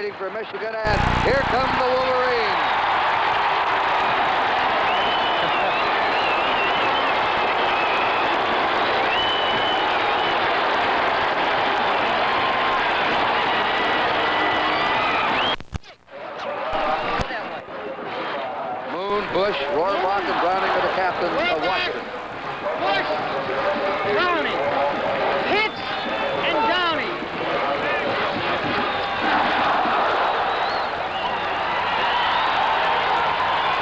waiting for Michigan, and here come the Wolverines. Moon, Bush, Rohrbach, and Browning are the captains of Washington. Bush, Browning, Hicks, and Downey.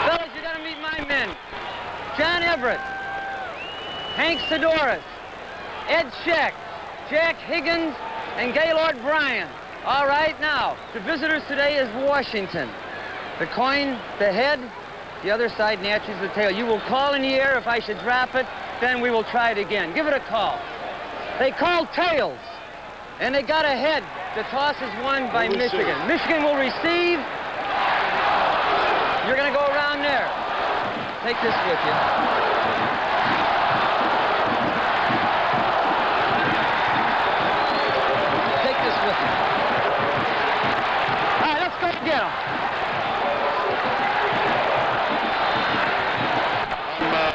Fellas, you gotta meet my men. John Everett, Hank Sidoris, Ed Scheck, Jack Higgins, and Gaylord Bryan. All right, now, the visitors today is Washington. The coin, the head, the other side naturally is the tail. You will call in the air. If I should drop it, then we will try it again. Give it a call. They call tails, and they got a head. The toss is won by Michigan. Michigan will receive. You're going to go around there. Take this with you. Take this with you. All right, let's go get them.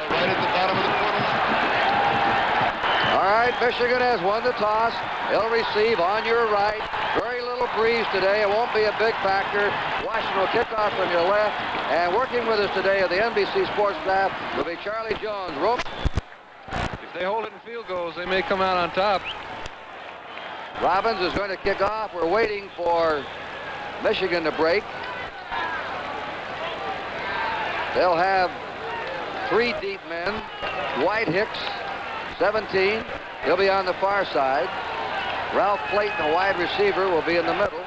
Right at the bottom of the quarter. All right, Michigan has won the toss. They'll receive on your right. Very little breeze today. It won't be a big factor. Washington will kick off from your left. And working with us today at the NBC Sports staff will be Charlie Jones. If they hold it in field goals, they may come out on top. Robbins is going to kick off. We're waiting for Michigan to break. They'll have 3 deep men. Dwight Hicks, 17. He'll be on the far side. Ralph Clayton, a wide receiver, will be in the middle.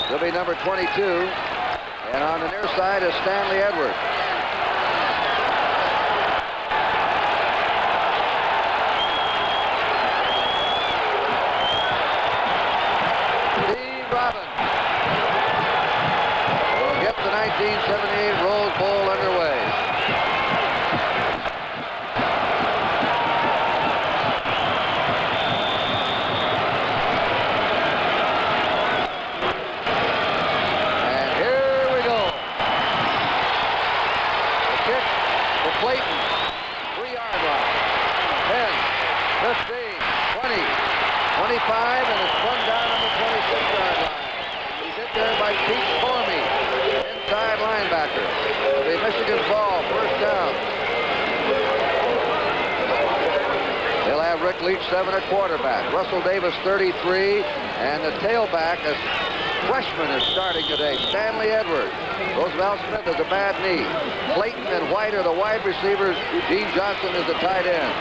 He'll be number 22. And on the near side is Stanley Edwards. Steve Robbins will get the 1978 Rose Bowl underway. Clayton, 3-yard line. 10, 15, 20, 25, and it's spun down on the 26-yard line. He's hit there by Pete Tormey, inside linebacker. The Michigan's ball, first down. They'll have Rick Leach, 7 at quarterback. Russell Davis, 33, and the tailback, a freshman, is starting today, Stanley Edwards. Roosevelt Smith has a bad knee. Clayton and White are the wide receivers. Gene Johnson is the tight end.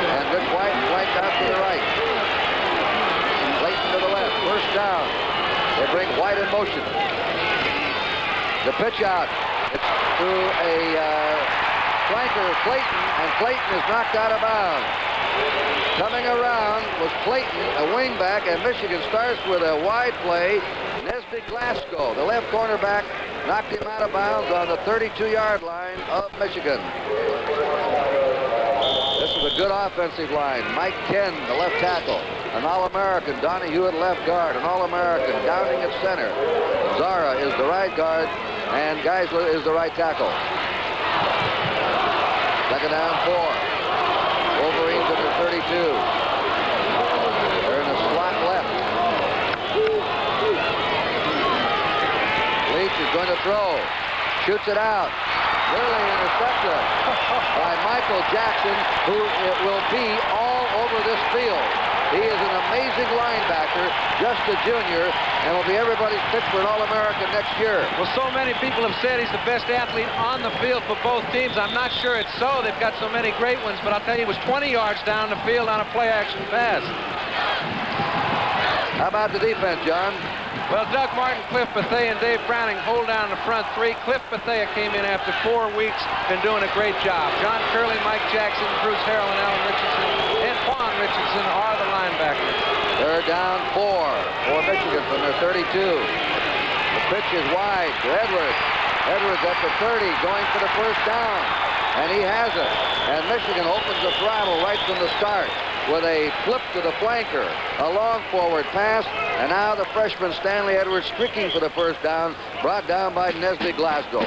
And Rich White out to the right. Clayton to the left. First down. They bring White in motion. The pitch out. It's to a flanker, Clayton, and Clayton is knocked out of bounds. Coming around was Clayton, a wingback, and Michigan starts with a wide play. Nesby Glasgow, the left cornerback, knocked him out of bounds on the 32-yard line of Michigan. This is a good offensive line. Mike Ken, the left tackle. An All-American. Donnie Hewitt, left guard. An All-American. Downing at center. Zara is the right guard, and Geisler is the right tackle. Second down, 4. Wolverines at the 32. They're in the slot left. Leach is going to throw. Shoots it out. Nearly intercepted by Michael Jackson, who it will be all over this field. He is an amazing linebacker, just a junior, and will be everybody's pick for an All-American next year. Well, so many people have said he's the best athlete on the field for both teams. I'm not sure it's so. They've got so many great ones, but I'll tell you, he was 20 yards down the field on a play-action pass. How about the defense, John? Well, Doug Martin, Cliff Bethea, and Dave Browning hold down the front 3. Cliff Bethea came in after 4 weeks, been doing a great job. John Curley, Mike Jackson, Bruce Harrell, and Alan Richardson, and Quan Richardson are the linebackers. They're down 4 for Michigan from their 32. The pitch is wide to Edwards. Edwards at the 30, going for the first down. And he has it. And Michigan opens the throttle right from the start. with a flip to the flanker. A long forward pass, and now the freshman Stanley Edwards streaking for the first down, brought down by Nesby Glasgow.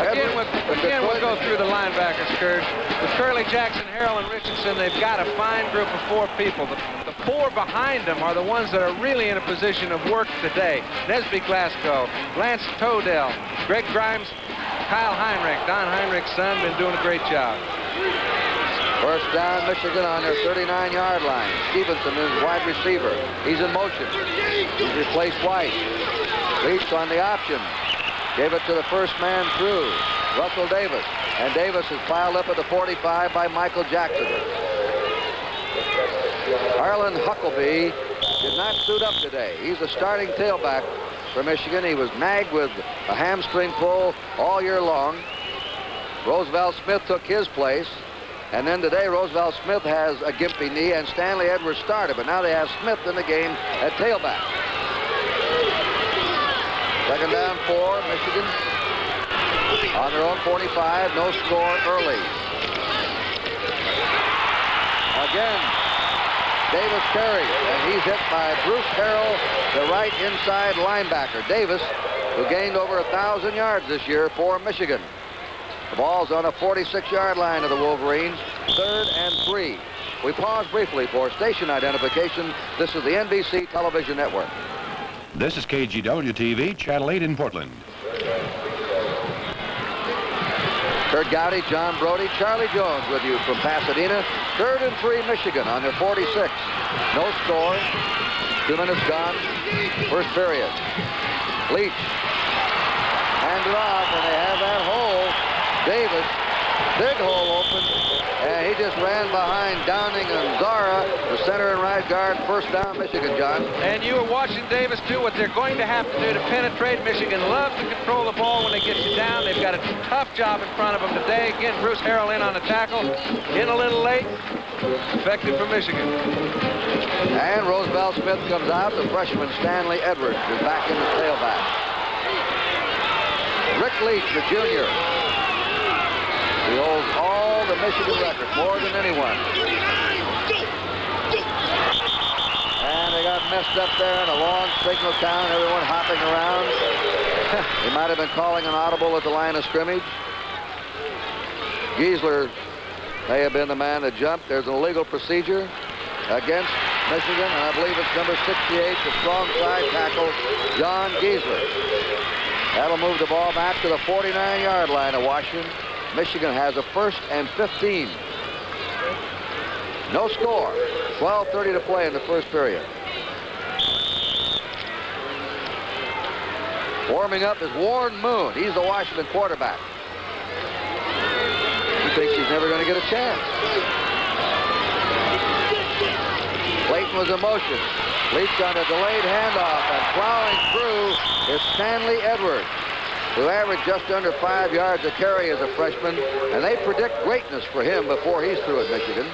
Again, we'll go through the linebackers, Kurt. With Curly, Jackson, Harrell, and Richardson, they've got a fine group of 4 people. The 4 behind them are the ones that are really in a position of work today. Nesby Glasgow, Lance Todell, Greg Grimes, Kyle Heinrich, Don Heinrich's son, been doing a great job. First down, Michigan on their 39-yard line. Stevenson is wide receiver. He's in motion. He's replaced White. Leach on the option. Gave it to the first man through, Russell Davis. And Davis is piled up at the 45 by Michael Jackson. Harlan Huckleby did not suit up today. He's the starting tailback for Michigan. He was nagged with a hamstring pull all year long. Roosevelt Smith took his place. And then today, Roosevelt Smith has a gimpy knee, and Stanley Edwards started. But now they have Smith in the game at tailback. Second down 4, Michigan. On their own 45, no score early. Again, Davis carries, and he's hit by Bruce Harrell, the right inside linebacker. Davis, who gained over 1,000 yards this year for Michigan. The ball's on the 46-yard line of the Wolverines, 3rd and 3. We pause briefly for station identification. This is the NBC Television Network. This is KGW-TV, Channel 8 in Portland. Kurt Gowdy, John Brody, Charlie Jones with you from Pasadena. 3rd and 3, Michigan on their 46. No score. 2 minutes gone. First period. Leach. Handed off, and they have that hole. Davis, big hole open, and he just ran behind Downing and Zara, the center and right guard. First down, Michigan, John. And you were watching Davis do what they're going to have to do to penetrate. Michigan loves to control the ball when they get you down. They've got a tough job in front of them today. Again, Bruce Harrell in on the tackle. In a little late. Effective for Michigan. And Roosevelt Smith comes out. The freshman Stanley Edwards is back in the tailback. Rick Leach, the junior. He holds all the Michigan records, more than anyone. And they got messed up there in a long signal count, everyone hopping around. He might have been calling an audible at the line of scrimmage. Giesler may have been the man that jumped. There's an illegal procedure against Michigan, and I believe it's number 68, the strong side tackle, John Giesler. That'll move the ball back to the 49-yard line of Washington. Michigan has a 1st and 15. No score. 12:30 to play in the first period. Warming up is Warren Moon. He's the Washington quarterback. He thinks he's never going to get a chance. Clayton was in motion. Leach on a delayed handoff, and plowing through is Stanley Edwards, who averaged just under 5 yards a carry as a freshman, and they predict greatness for him before he's through at Michigan.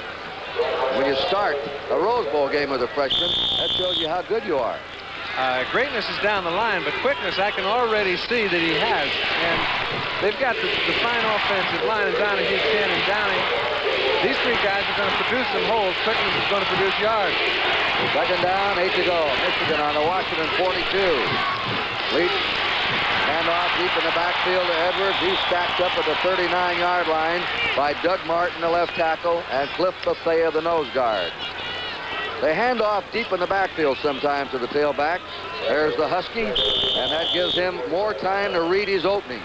When you start a Rose Bowl game with a freshman, that shows you how good you are. Greatness is down the line, but quickness I can already see that he has. And they've got the fine offensive line, and Donahue, Ken, and Downing. These 3 guys are going to produce some holes. Quickness is going to produce yards. Second down, 8 to go. Michigan on the Washington 42. Leach. Handoff deep in the backfield to Edwards. He's stacked up at the 39-yard line by Doug Martin, the left tackle, and Cliff Bethea, the nose guard. They hand off deep in the backfield sometimes to the tailback. There's the Husky, and that gives him more time to read his openings.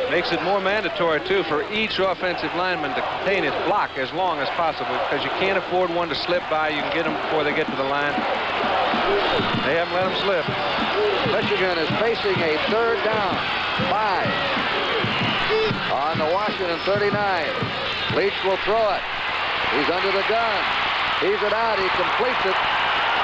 Makes it more mandatory, too, for each offensive lineman to contain his block as long as possible, because you can't afford one to slip by. You can get them before they get to the line. They haven't let them slip. Michigan is facing a 3rd down. 5. On the Washington 39. Leach will throw it. He's under the gun. He's it out. He completes it,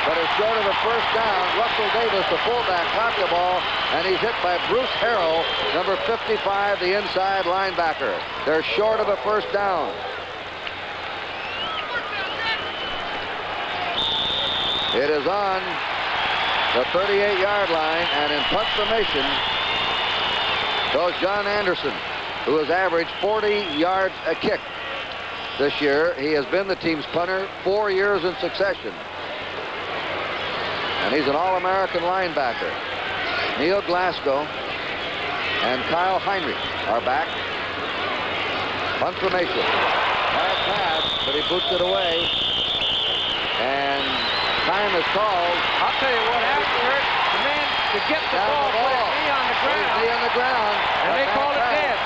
but it's short of a first down. Russell Davis, the fullback, caught the ball, and he's hit by Bruce Harrell, number 55, the inside linebacker. They're short of a first down. It is on the 38-yard line, and in punt formation goes John Anderson, who has averaged 40 yards a kick. this year. He has been the team's punter 4 years in succession. And he's an All-American linebacker. Neil Glasgow and Kyle Heinrich are back. Punt formation. Bad pass, but he boots it away. And time is called. I'll tell you what happened, Kurt. The man to get the ball put his knee on the ground. His knee on the ground. And they called it dead.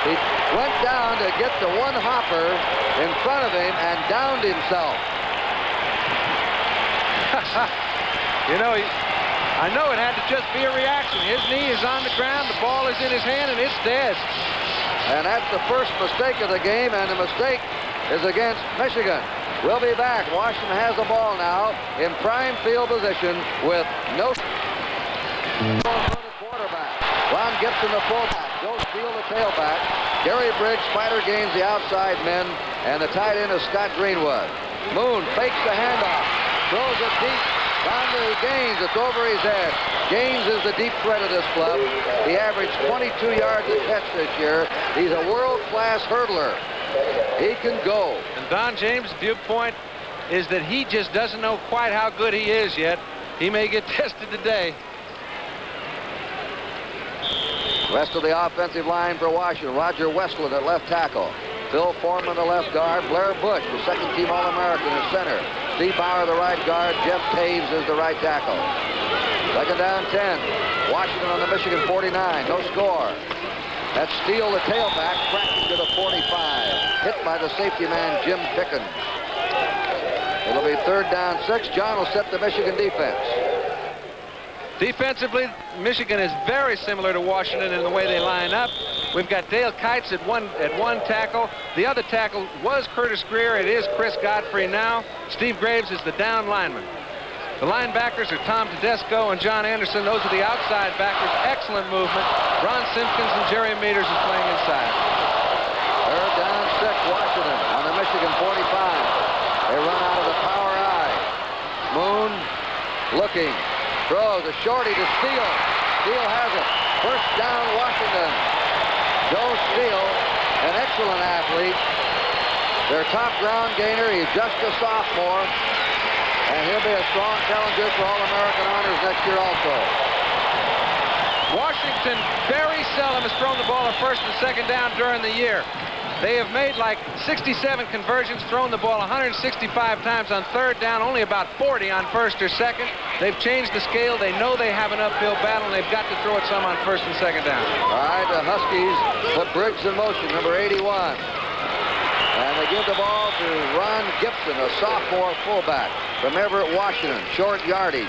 He went down to get the one hopper in front of him and downed himself. You know, I know it had to just be a reaction. His knee is on the ground, the ball is in his hand, and it's dead. And that's the first mistake of the game, and the mistake is against Michigan. We'll be back. Washington has the ball now in prime field position with no quarterback. Ron Gibson, the fullback. Joe Steele, the tailback. Gary Briggs, Spider Gaines, the outside men, and the tight end is Scott Greenwood. Moon fakes the handoff, throws it deep down to Gaines. It's over his head. Gaines is the deep threat of this club. He averaged 22 yards a catch this year. He's a world-class hurdler. He can go. And Don James' viewpoint is that he just doesn't know quite how good he is yet. He may get tested today. Rest of the offensive line for Washington. Roger Westland at left tackle. Phil Foreman, the left guard. Blair Bush, the second-team All-American, at center. Steve Bauer, the right guard. Jeff Taves is the right tackle. Second down, 10. Washington on the Michigan 49. No score. That's Steele, the tailback, cracking to the 45. Hit by the safety man, Jim Pickens. It'll be third down, 6. John will set the Michigan defense. Defensively, Michigan is very similar to Washington in the way they line up. We've got Dale Kites at one tackle. The other tackle was Curtis Greer. It is Chris Godfrey now. Steve Graves is the down lineman. The linebackers are Tom Tedesco and John Anderson. Those are the outside backers. Excellent movement. Ron Simpkins and Jerry Meters is playing inside. Third down, 6. Washington on the Michigan 45. They run out of the power I. Moon looking. Throws a shorty to Steele. Steele has it. First down, Washington. Joe Steele, an excellent athlete. Their top ground gainer. He's just a sophomore. And he'll be a strong challenger for All-American honors next year also. Washington very seldom has thrown the ball on first and second down during the year. They have made like 67 conversions, thrown the ball 165 times on third down, only about 40 on first or second. They've changed the scale. They know they have an uphill battle, and they've got to throw it some on first and second down. All right, the Huskies put Briggs in motion, number 81. And they give the ball to Ron Gibson, a sophomore fullback from Everett, Washington. Short yardage.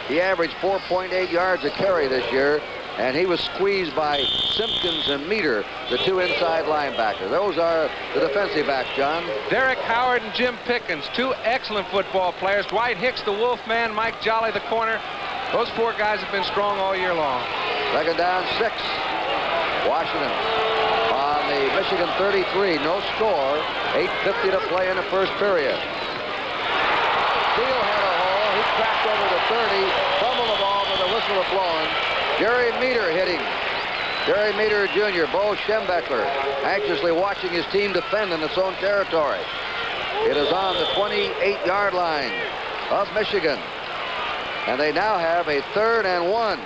He averaged 4.8 yards a carry this year, and he was squeezed by Simpkins and Meter, the two inside linebackers. Those are the defensive backs, John. Derek Howard and Jim Pickens, two excellent football players. Dwight Hicks, the Wolfman, Mike Jolly, the corner. Those four guys have been strong all year long. Second down, 6. Washington on the Michigan 33. No score. 8:50 to play in the first period. Steele had a hole. He cracked over the 30. Fumbled the ball with the whistle blowing. Jerry Meter hitting. Jerry Meter Jr., Bo Schembechler, anxiously watching his team defend in its own territory. It is on the 28-yard line of Michigan. And they now have a 3rd and 1.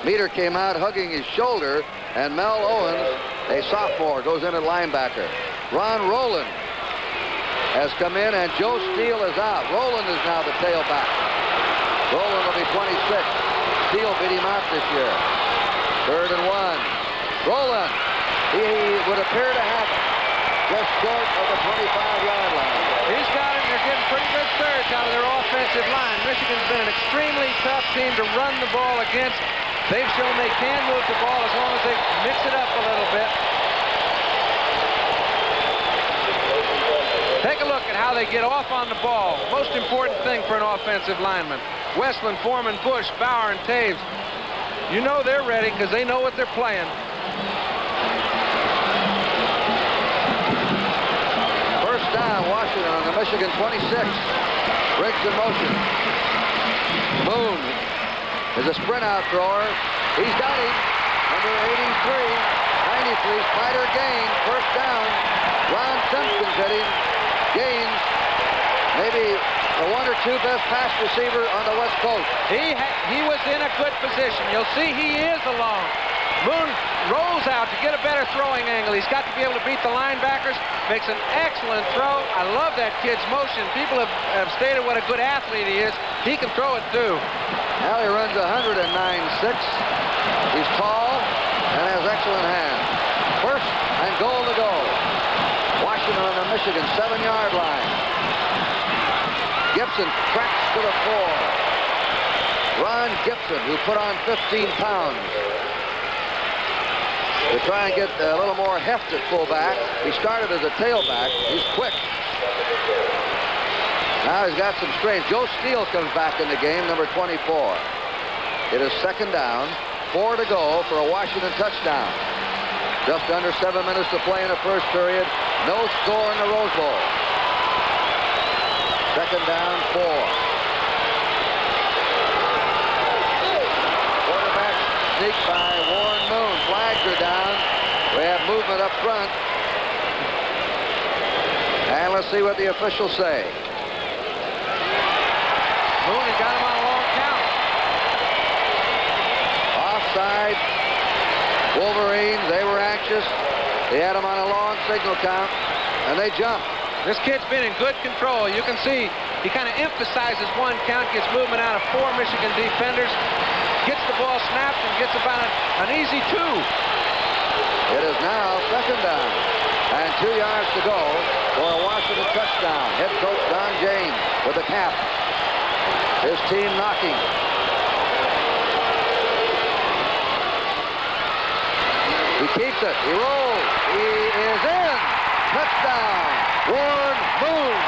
Meter came out hugging his shoulder, and Mel Owens, a sophomore, goes in at linebacker. Ron Rowland has come in, and Joe Steele is out. Rowland is now the tailback. Rowland will be 26. Steele beat him out this year. 3rd and 1. Rowland, he would appear to have it just short of the 25-yard line. He's got it, and they're getting pretty good surge out of their offensive line. Michigan's been an extremely tough team to run the ball against. They've shown they can move the ball as long as they mix it up a little bit. Take a look at how they get off on the ball. Most important thing for an offensive lineman. Westland, Foreman, Bush, Bauer, and Taves. You know they're ready because they know what they're playing. First down, Washington on the Michigan 26. Briggs in motion. Moon is a sprint out thrower. He's got him. Number 83. 93. Spider gains. First down. Ron Simpson's hitting. Gains. Maybe the one or two best pass receiver on the West Coast. He was in a good position. You'll see he is alone. Moon rolls out to get a better throwing angle. He's got to be able to beat the linebackers. Makes an excellent throw. I love that kid's motion. People have stated what a good athlete he is. He can throw it too. Now he runs 109.6. He's tall and has excellent hands. First and goal to go. Washington on the Michigan 7-yard line. Gibson cracks to the 4. Ron Gibson, who put on 15 pounds to try and get a little more heft at fullback. He started as a tailback. He's quick. Now he's got some strength. Joe Steele comes back in the game, number 24. It is second down, 4 to go for a Washington touchdown. Just under 7 minutes to play in the first period. No score in the Rose Bowl. Second down, 4. Quarterback sneak by Warren Moon. Flags are down. We have movement up front. And let's see what the officials say. Moon had got him on a long count. Offside. Wolverines, they were anxious. They had him on a long signal count, and they jumped. This kid's been in good control. You can see he kind of emphasizes one count, gets movement out of 4 Michigan defenders, gets the ball snapped, and gets about an easy 2. It is now second down, and 2 yards to go for a Washington touchdown. Head coach Don James with the cap. His team knocking. He keeps it. He rolls. He is in. Touchdown. Warren Moon.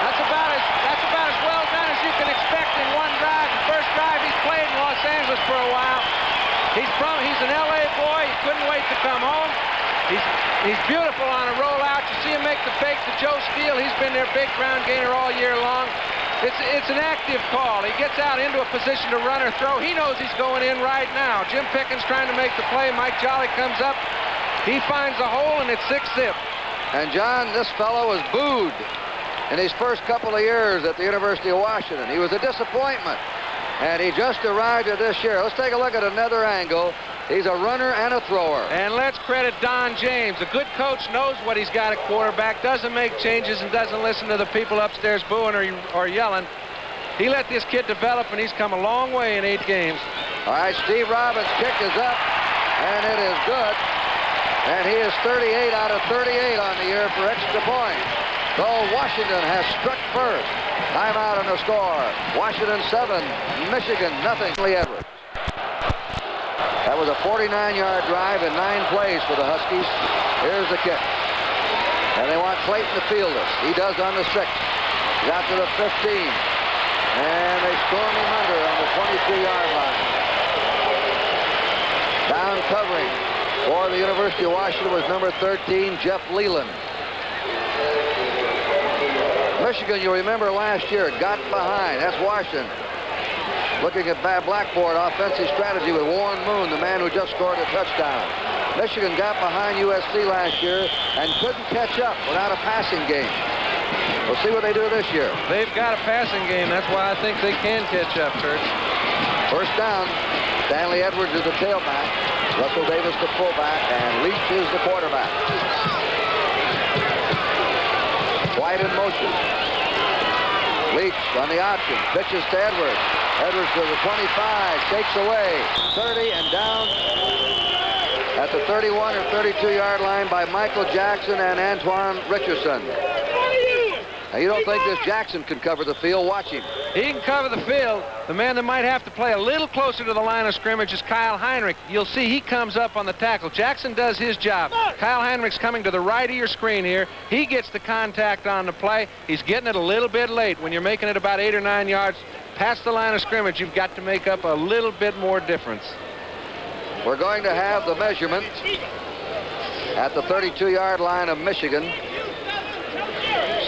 That's about as well done as you can expect in one drive. The first drive he's played in Los Angeles for a while. He's an LA boy. He couldn't wait to come home. He's beautiful on a rollout. You see him make the fake to Joe Steele. He's been their big ground gainer all year long. It's an active call. He gets out into a position to run or throw. He knows he's going in right now. Jim Pickens trying to make the play. Mike Jolly comes up. He finds a hole, and it's 6-zip. And John, this fellow was booed in his first couple of years at the University of Washington. He was a disappointment, and he just arrived at this year. Let's take a look at another angle. He's a runner and a thrower. And let's credit Don James. A good coach knows what he's got at quarterback, doesn't make changes, and doesn't listen to the people upstairs booing or yelling. He let this kid develop, and he's come a long way in 8 games. All right, Steve Robbins' kick is up, and it is good. And he is 38 out of 38 on the year for extra points. So Washington has struck first. Timeout on the score. Washington 7, Michigan nothing. Lee Edwards. That was a 49-yard drive in 9 plays for the Huskies. Here's the kick. And they want Clayton to field it. He does on the 6. Got to the 15. And they storm him under on the 22-yard line. Down covering for the University of Washington was number 13, Jeff Leland. Michigan, you remember last year, got behind. That's Washington. Looking at Blackboard offensive strategy with Warren Moon, the man who just scored a touchdown. Michigan got behind USC last year and couldn't catch up without a passing game. We'll see what they do this year. They've got a passing game. That's why I think they can catch up, Kurt. First down. Stanley Edwards is the tailback. Russell Davis the fullback, and Leach is the quarterback. White in motion. Leach on the option. Pitches to Edwards. Edwards to the 25. Shakes away. 30 and down at the 31 or 32-yard line by Michael Jackson and Antoine Richardson. Now, you don't think this Jackson can cover the field? Watch him. He can cover the field. The man that might have to play a little closer to the line of scrimmage is Kyle Heinrich. You'll see he comes up on the tackle. Jackson does his job. Kyle Heinrich's coming to the right of your screen here. He gets the contact on the play. He's getting it a little bit late. When you're making it about 8 or 9 yards past the line of scrimmage, you've got to make up a little bit more difference. We're going to have the measurement at the 32-yard line of Michigan.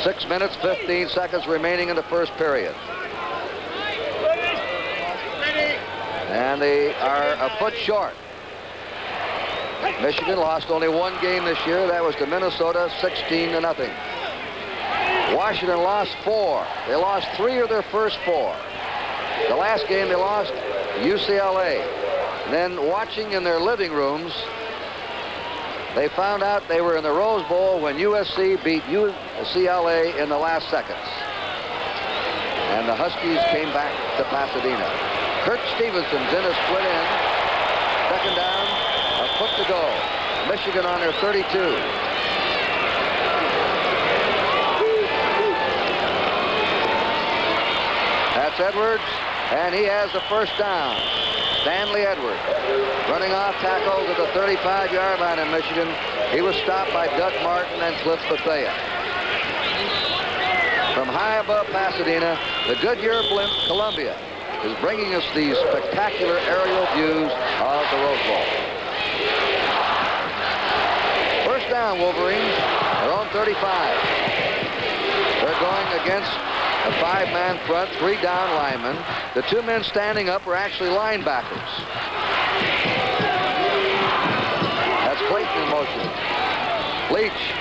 6 minutes, 15 seconds remaining in the first period. and they are a foot short. Michigan lost only one game this year. That was to Minnesota, 16-0. Washington lost 4. They lost 3 of their first 4. The last game they lost UCLA. And then watching in their living rooms, they found out they were in the Rose Bowl when USC beat UCLA in the last seconds. And the Huskies came back to Pasadena. Kurt Stevenson's in a split end. Second down, a foot to go. Michigan on their 32. That's Edwards, and he has the first down. Stanley Edwards running off tackle to the 35-yard line in Michigan. He was stopped by Doug Martin and Cliff Bethea. From high above Pasadena, the Goodyear blimp Columbia is bringing us these spectacular aerial views of the Rose Bowl. First down, Wolverines, their own 35. They're going against a 5-man front, 3 down linemen. The 2 men standing up are actually linebackers. That's Clayton in motion. Leach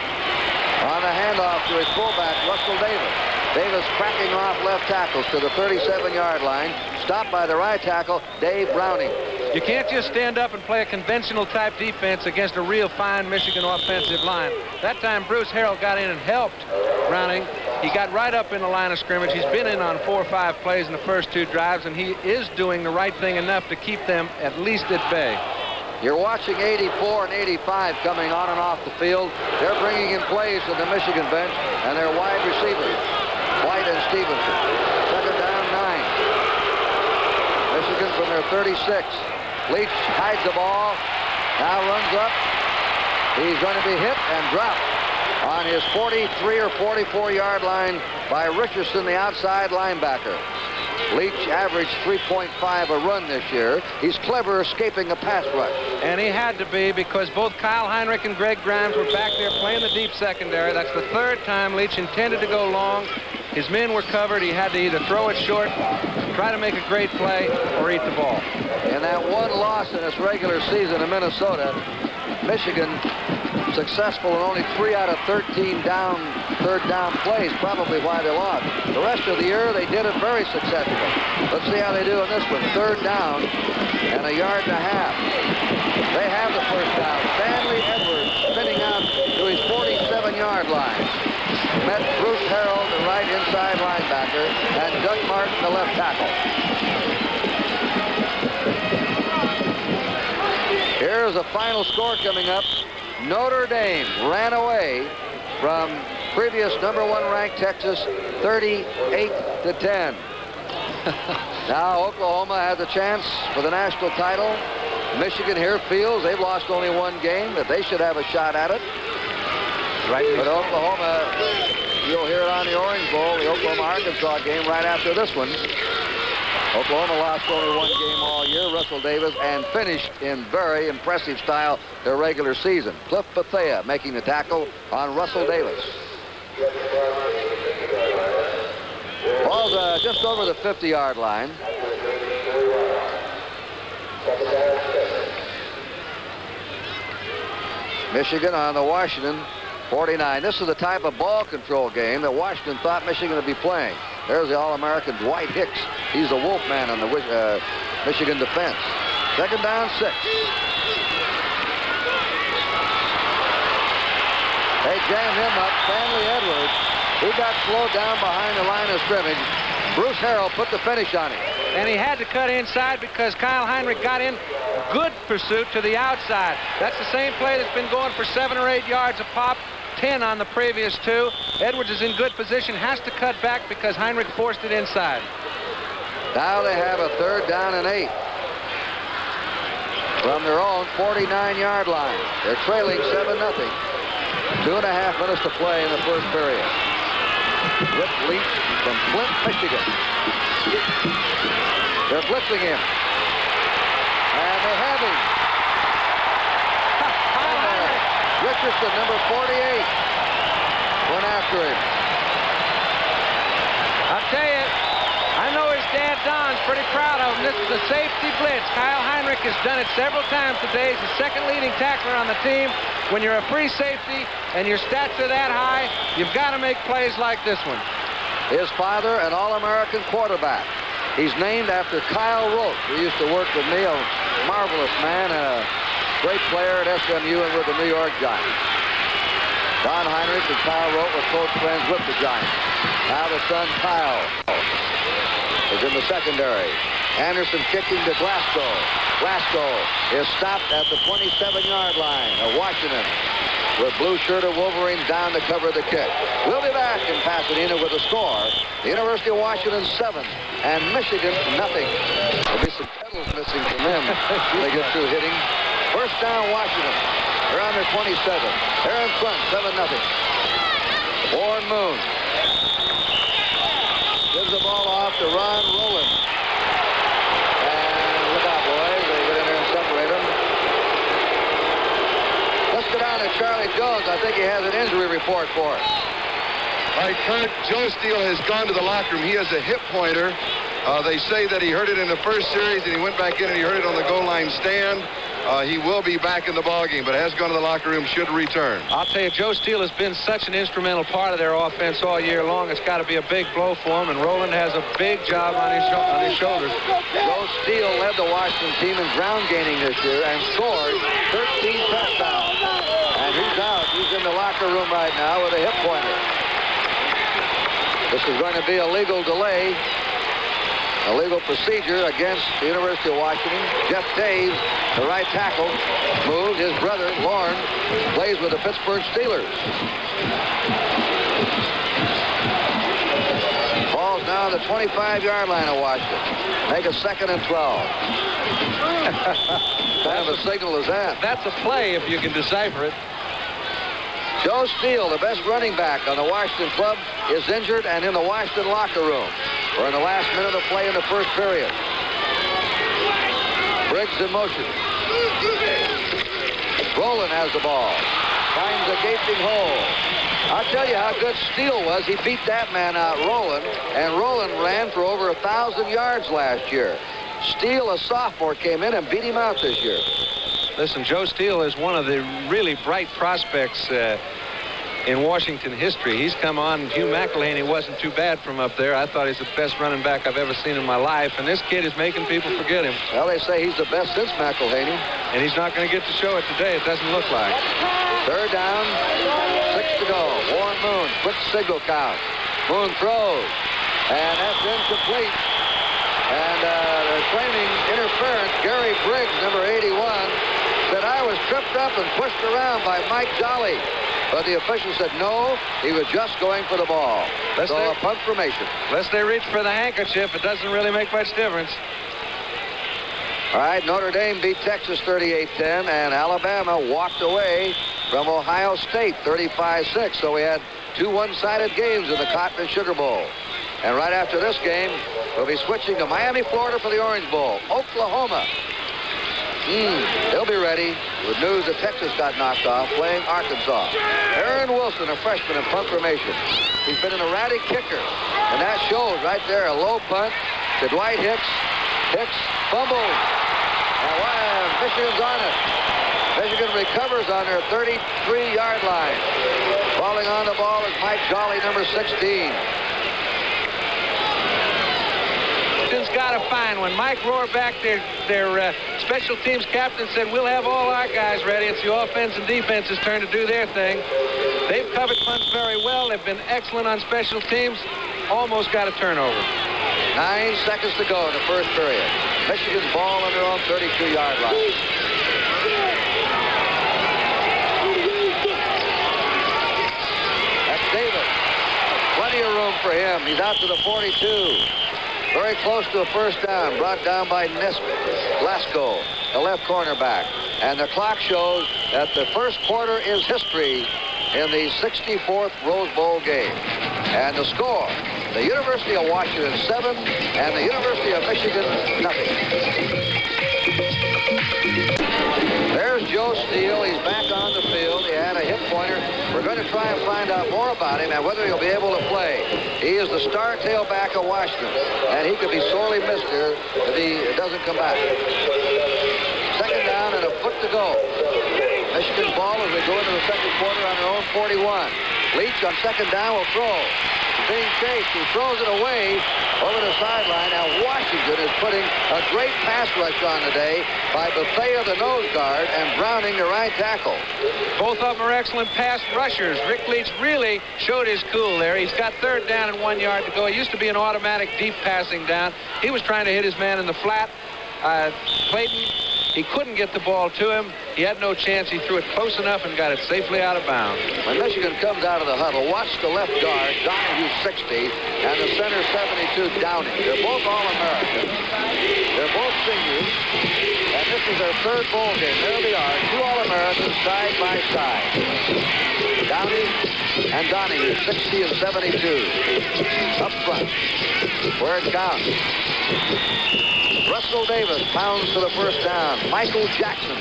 on the handoff to his fullback, Russell Davis. Davis cracking off left tackles to the 37-yard line. Stopped by the right tackle, Dave Browning. You can't just stand up and play a conventional type defense against a real fine Michigan offensive line. That time Bruce Harrell got in and helped Browning. He got right up in the line of scrimmage. He's been in on 4 or 5 plays in the first 2 drives, and he is doing the right thing enough to keep them at least at bay. You're watching 84 and 85 coming on and off the field. They're bringing in plays to the Michigan bench, and their wide receivers, White and Stevenson. Second down, 9. Michigan from their 36. Leach hides the ball, now runs up. He's going to be hit and dropped on his 43 or 44-yard line by Richardson, the outside linebacker. Leach averaged 3.5 a run this year. He's clever escaping a pass rush. And he had to be, because both Kyle Heinrich and Greg Grimes were back there playing the deep secondary. That's the 3rd time Leach intended to go long. His men were covered. He had to either throw it short, try to make a great play, or eat the ball. In that one loss in its regular season in Minnesota, Michigan successful in only 3 out of 13 third down plays, probably why they lost. The rest of the year, they did it very successfully. Let's see how they do in this one. 3rd down and 1.5 yards. They have the first down. Stanley Edwards spinning out to his 47-yard line. Met Bruce Harrell, the right inside linebacker, and Doug Martin, the left tackle. Here's a final score coming up. Notre Dame ran away from previous #1 ranked Texas 38-10. Now Oklahoma has a chance for the national title. Michigan here feels they've lost only 1 game, that they should have a shot at it. Right. But Oklahoma, you'll hear it on the Orange Bowl, the Oklahoma-Arkansas game right after this one. Oklahoma lost only 1 game all year, Russell Davis, and finished in very impressive style their regular season. Cliff Bethea making the tackle on Russell Davis. Ball's just over the 50-yard line. Michigan on the Washington 49. This is the type of ball control game that Washington thought Michigan would be playing. There's the All-American Dwight Hicks. He's the wolf man on the Michigan defense. Second down, 6. They jammed him up. Stanley Edwards, he got slowed down behind the line of scrimmage. Bruce Harrell put the finish on him. And he had to cut inside because Kyle Heinrich got in good pursuit to the outside. That's the same play that's been going for 7 or 8 yards a pop. 10 on the previous 2. Edwards is in good position, has to cut back because Heinrich forced it inside. Now they have a 3rd down and 8 from their own 49-yard line. They're trailing 7-0. 2.5 minutes to play in the first period. Rick Leach from Flint, Michigan. They're blitzing him. And they have him. Richardson, number 48, went after him. I'll tell you, I know his dad Don pretty proud of him. This is a safety blitz. Kyle Heinrich has done it several times today. He's the second leading tackler on the team. When you're a free safety and your stats are that high, you've got to make plays like this one. His father, an All-American quarterback. He's named after Kyle Rote, who used to work with me, a marvelous man and a great player at SMU and with the New York Giants. Don Heinrich and Kyle Rote were close friends with the Giants. Now the son, Kyle, is in the secondary. Anderson kicking to Glasgow. Glasgow is stopped at the 27-yard line of Washington with blue shirt of Wolverines down to cover the kick. We'll be back in Pasadena with a score. The University of Washington 7 and Michigan nothing. There'll be some pedals missing from them when they get through hitting. First down, Washington. They're on their 27. They're in front, 7-0. Warren Moon gives the ball off to Ron Rowland. And look out, boys. They get in there and separate them. Let's go down to Charlie Jones. I think he has an injury report for us. All right, Kurt, Joe Steele has gone to the locker room. He has a hip pointer. They say that he hurt it in the first series, and he went back in and he hurt it on the goal line stand. He will be back in the ballgame, but has gone to the locker room, should return. I'll tell you, Joe Steele has been such an instrumental part of their offense all year long. It's got to be a big blow for him, and Rowland has a big job on his shoulders. Joe Steele led the Washington team in ground gaining this year and scored 13 touchdowns. And he's out. He's in the locker room right now with a hip pointer. This is going to be a legal delay. A legal procedure against the University of Washington. Jeff Daves, the right tackle, moved. His brother, Lorne, plays with the Pittsburgh Steelers. Ball's now on the 25-yard line of Washington. Make a 2nd and 12. Kind of a signal as that. That's a play if you can decipher it. Joe Steele, the best running back on the Washington club, is injured and in the Washington locker room. We're in the last minute of play in the first period. Briggs in motion. Rowland has the ball. Finds a gaping hole. I'll tell you how good Steele was. He beat that man out, Rowland, and Rowland ran for over 1,000 yards last year. Steele, a sophomore, came in and beat him out this year. Listen, Joe Steele is one of the really bright prospects in Washington history. He's come on. Hugh McElhaney wasn't too bad from up there. I thought he's the best running back I've ever seen in my life, and this kid is making people forget him. Well, they say he's the best since McElhaney. And he's not going to get to show it today. It doesn't look like. Third down, 6 to go. Warren Moon, quick signal count. Moon throws, and that's incomplete. And the claiming interference, Gary Briggs, number 81, said, I was tripped up and pushed around by Mike Jolly. But the official said no, he was just going for the ball. So a punt formation. Unless they reach for the handkerchief, it doesn't really make much difference. All right, Notre Dame beat Texas 38-10, and Alabama walked away from Ohio State 35-6. So we had two one-sided games in the Cotton and Sugar Bowl. And right after this game, we'll be switching to Miami, Florida for the Orange Bowl. Oklahoma. They'll be ready with news that Texas got knocked off playing Arkansas. Aaron Wilson, a freshman in punt formation. He's been an erratic kicker, and that shows right there. A low punt to Dwight Hicks. Hicks fumbles. And Michigan's on it. Michigan recovers on their 33-yard line. Falling on the ball is Mike Jolly, number 16. Got to find when Mike Rohrback, their special teams captain, said we'll have all our guys ready. It's the offense and defense's turn to do their thing. They've covered punts very well. They've been excellent on special teams. Almost got a turnover. 9 seconds to go in the first period. Michigan's ball on their own 32-yard line. That's Davis. Plenty of room for him. He's out to the 42. Very close to a first down, brought down by Glasgow, the left cornerback. And the clock shows that the first quarter is history in the 64th Rose Bowl game. And the score, the University of Washington 7 and the University of Michigan nothing. There's Joe Steele. He's back on the field. He had a hip pointer. We're going to try and find out more about him and whether he'll be able to play. He is the star tailback of Washington, and he could be sorely missed here if he doesn't come back. Second down and a foot to go. Michigan's ball as they go into the second quarter on their own 41. Leach on second down will throw. Being chased. He throws it away over the sideline. Now Washington is putting a great pass rush on today by Bethea, the nose guard, and Browning, the right tackle. Both of them are excellent pass rushers. Rick Leach really showed his cool there. He's got third down and 1 yard to go. It used to be an automatic deep passing down. He was trying to hit his man in the flat. Clayton, he couldn't get the ball to him. He had no chance. He threw it close enough and got it safely out of bounds. When Michigan comes out of the huddle, watch the left guard, Donahue 60, and the center 72, Downing. They're both All-Americans. They're both seniors, and this is their third bowl game. There they are, two All-Americans side by side. Downing and Donahue, 60 and 72. Up front, where it counts. Russell Davis pounds for the first down. Michael Jackson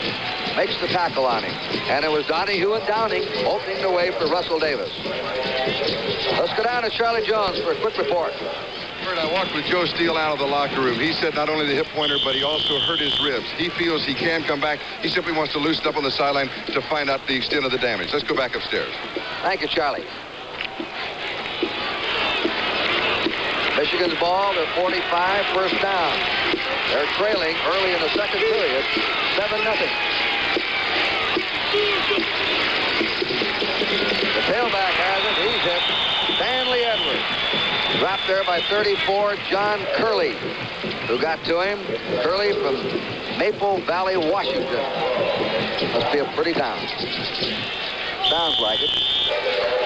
makes the tackle on him. And it was Donahue and Downing opening the way for Russell Davis. Let's go down to Charlie Jones for a quick report. I walked with Joe Steele out of the locker room. He said not only the hip pointer, but he also hurt his ribs. He feels he can come back. He simply wants to loosen up on the sideline to find out the extent of the damage. Let's go back upstairs. Thank you, Charlie. Michigan's ball, they're 45, first down. They're trailing early in the second period, 7-0. The tailback has it. He's hit. Stanley Edwards. Dropped there by 34, John Curley, who got to him. Curley from Maple Valley, Washington. Must be a pretty town. Sounds like it.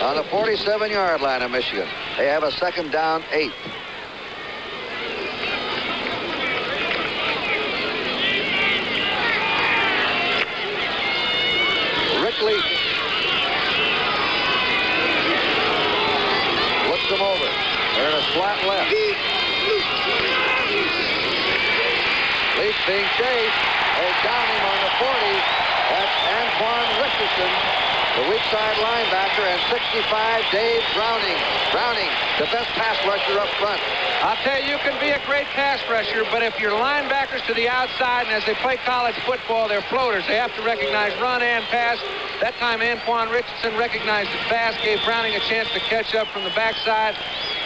On the 47-yard line of Michigan. They have a second down, 8. Rick Leach looks them over. They're in a flat left. Leach being chased. They down him on the 40. That's Antoine Richardson, the weak side linebacker, and 65, Dave Browning. Browning, the best pass rusher up front. I'll tell you, you can be a great pass rusher, but if your linebackers to the outside, and as they play college football, they're floaters. They have to recognize run and pass. That time, Antoine Richardson recognized the pass, gave Browning a chance to catch up from the backside.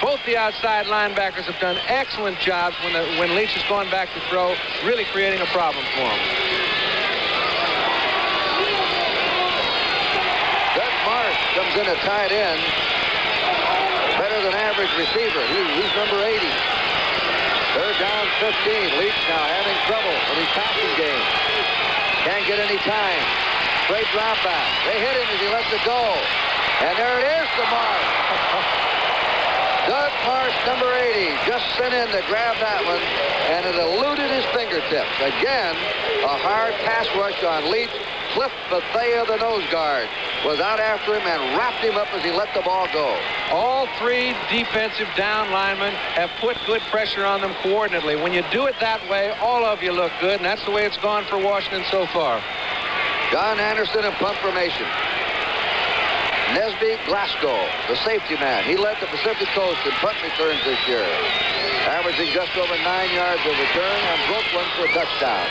Both the outside linebackers have done excellent jobs when Leach has gone back to throw, really creating a problem for him. Doug Marsh comes in at tight end. Better than average receiver. He's number 80. Third down, 15. Leach now having trouble with his passing game. Can't get any time. Straight drop back. They hit him as he lets it go. And there it is to Marsh. Doug Marsh, number 80, just sent in to grab that one, and it eluded his fingertips. Again, a hard pass rush on Leach. Cliff Bethea, the nose guard, was out after him and wrapped him up as he let the ball go. All three defensive down linemen have put good pressure on them coordinately. When you do it that way, all of you look good, and that's the way it's gone for Washington so far. John Anderson in punt formation. Nesby Glasgow, the safety man. He led the Pacific Coast in punt returns this year, averaging just over 9 yards of return and broke one for a touchdown.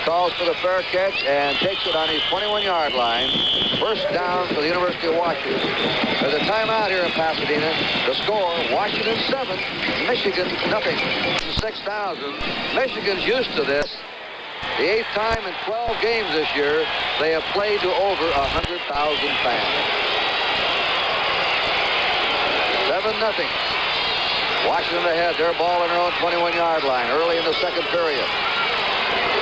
Calls for the fair catch and takes it on his 21-yard line. First down for the University of Washington. There's a timeout here in Pasadena. The score, Washington 7, Michigan nothing. 6,000. Michigan's used to this. The 8th time in 12 games this year, they have played to over 100,000 fans. 7-0. Washington ahead. Their ball on their own 21-yard line early in the second period.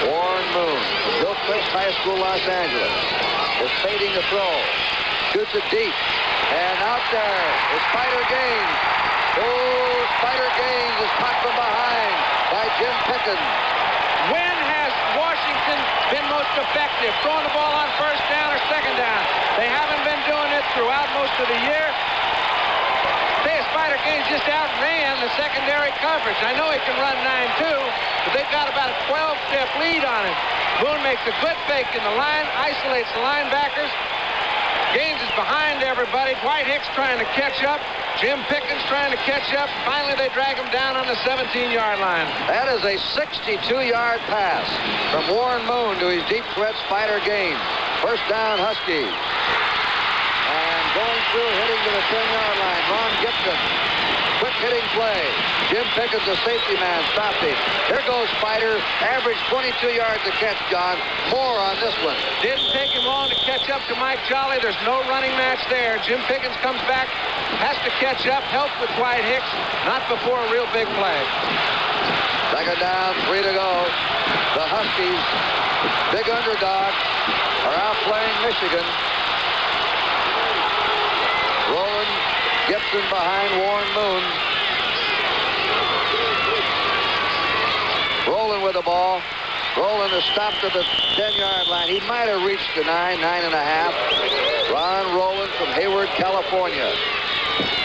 Warren Moon from Hillcrest High School, Los Angeles, is fading the throw. Shoots it deep. And out there is Spider Gaines. Oh, Spider Gaines is caught from behind by Jim Pickens. When has Washington been most effective? Throwing the ball on first down or second down? They haven't been doing it throughout most of the year. Spider Gaines just outran the secondary coverage. I know he can run 9-2, but they've got about a 12-step lead on him. Boone makes a good fake in the line, isolates the linebackers. Gaines is behind everybody. Dwight Hicks trying to catch up. Jim Pickens trying to catch up. Finally, they drag him down on the 17-yard line. That is a 62-yard pass from Warren Moon to his deep threat Spider Gaines. First down, Huskies. And going through, hitting to the 10-yard line, Ron Gibson. Quick hitting play. Jim Pickens, the safety man, stopped him. There goes Spider. Average 22 yards a catch, John. More on this one. Didn't take him long to catch up to Mike Jolly. There's no running match there. Jim Pickens comes back, has to catch up, help with Dwight Hicks. Not before a real big play. Second down, 3 to go. The Huskies, big underdog, are outplaying Michigan. Roland Gibson behind Warren Moon. Roland with the ball. Roland is stopped at the 10-yard line. He might have reached the 9.5. Ron Roland from Hayward, California.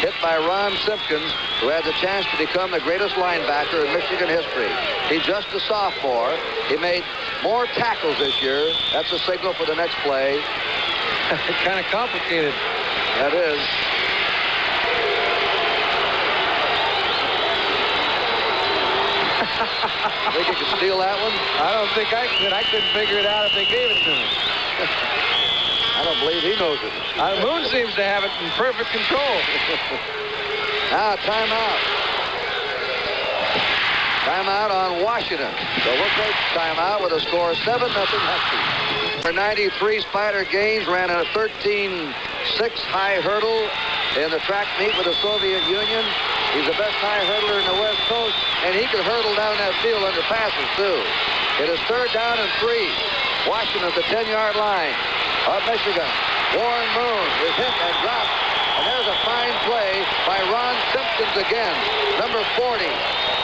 Hit by Ron Simpkins, who had the chance to become the greatest linebacker in Michigan history. He's just a sophomore. He made more tackles this year. That's a signal for the next play. Kind of complicated. That is. Think you could steal that one? I don't think I could. I couldn't figure it out if they gave it to me. I don't believe he knows it. Moon seems to have it in perfect control. Now, timeout. Timeout on Washington. So we'll take timeout with a score of 7-0 Huskies. For 93, Spider Gaines ran a 13.6 high hurdle in the track meet with the Soviet Union. He's the best high hurdler in the West Coast, and he can hurdle down that field under passes, too. It is third down and 3. Washington at the 10-yard line of Michigan. Warren Moon is hit and dropped, and there's a fine play by Ron Simpkins again, number 40,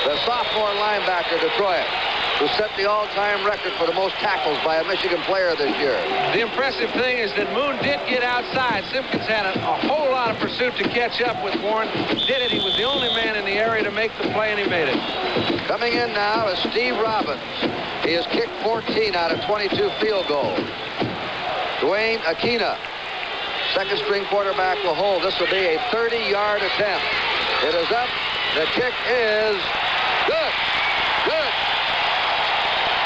the sophomore linebacker, Detroit, who set the all-time record for the most tackles by a Michigan player this year. The impressive thing is that Moon did get outside. Simpkins had a whole lot of pursuit to catch up with Warren. Did it. He was the only man in the area to make the play, and he made it. Coming in now is Steve Robbins. He has kicked 14 out of 22 field goals. Dwayne Aquina, second-string quarterback, will hold. This will be a 30-yard attempt. It is up. The kick is good. Good.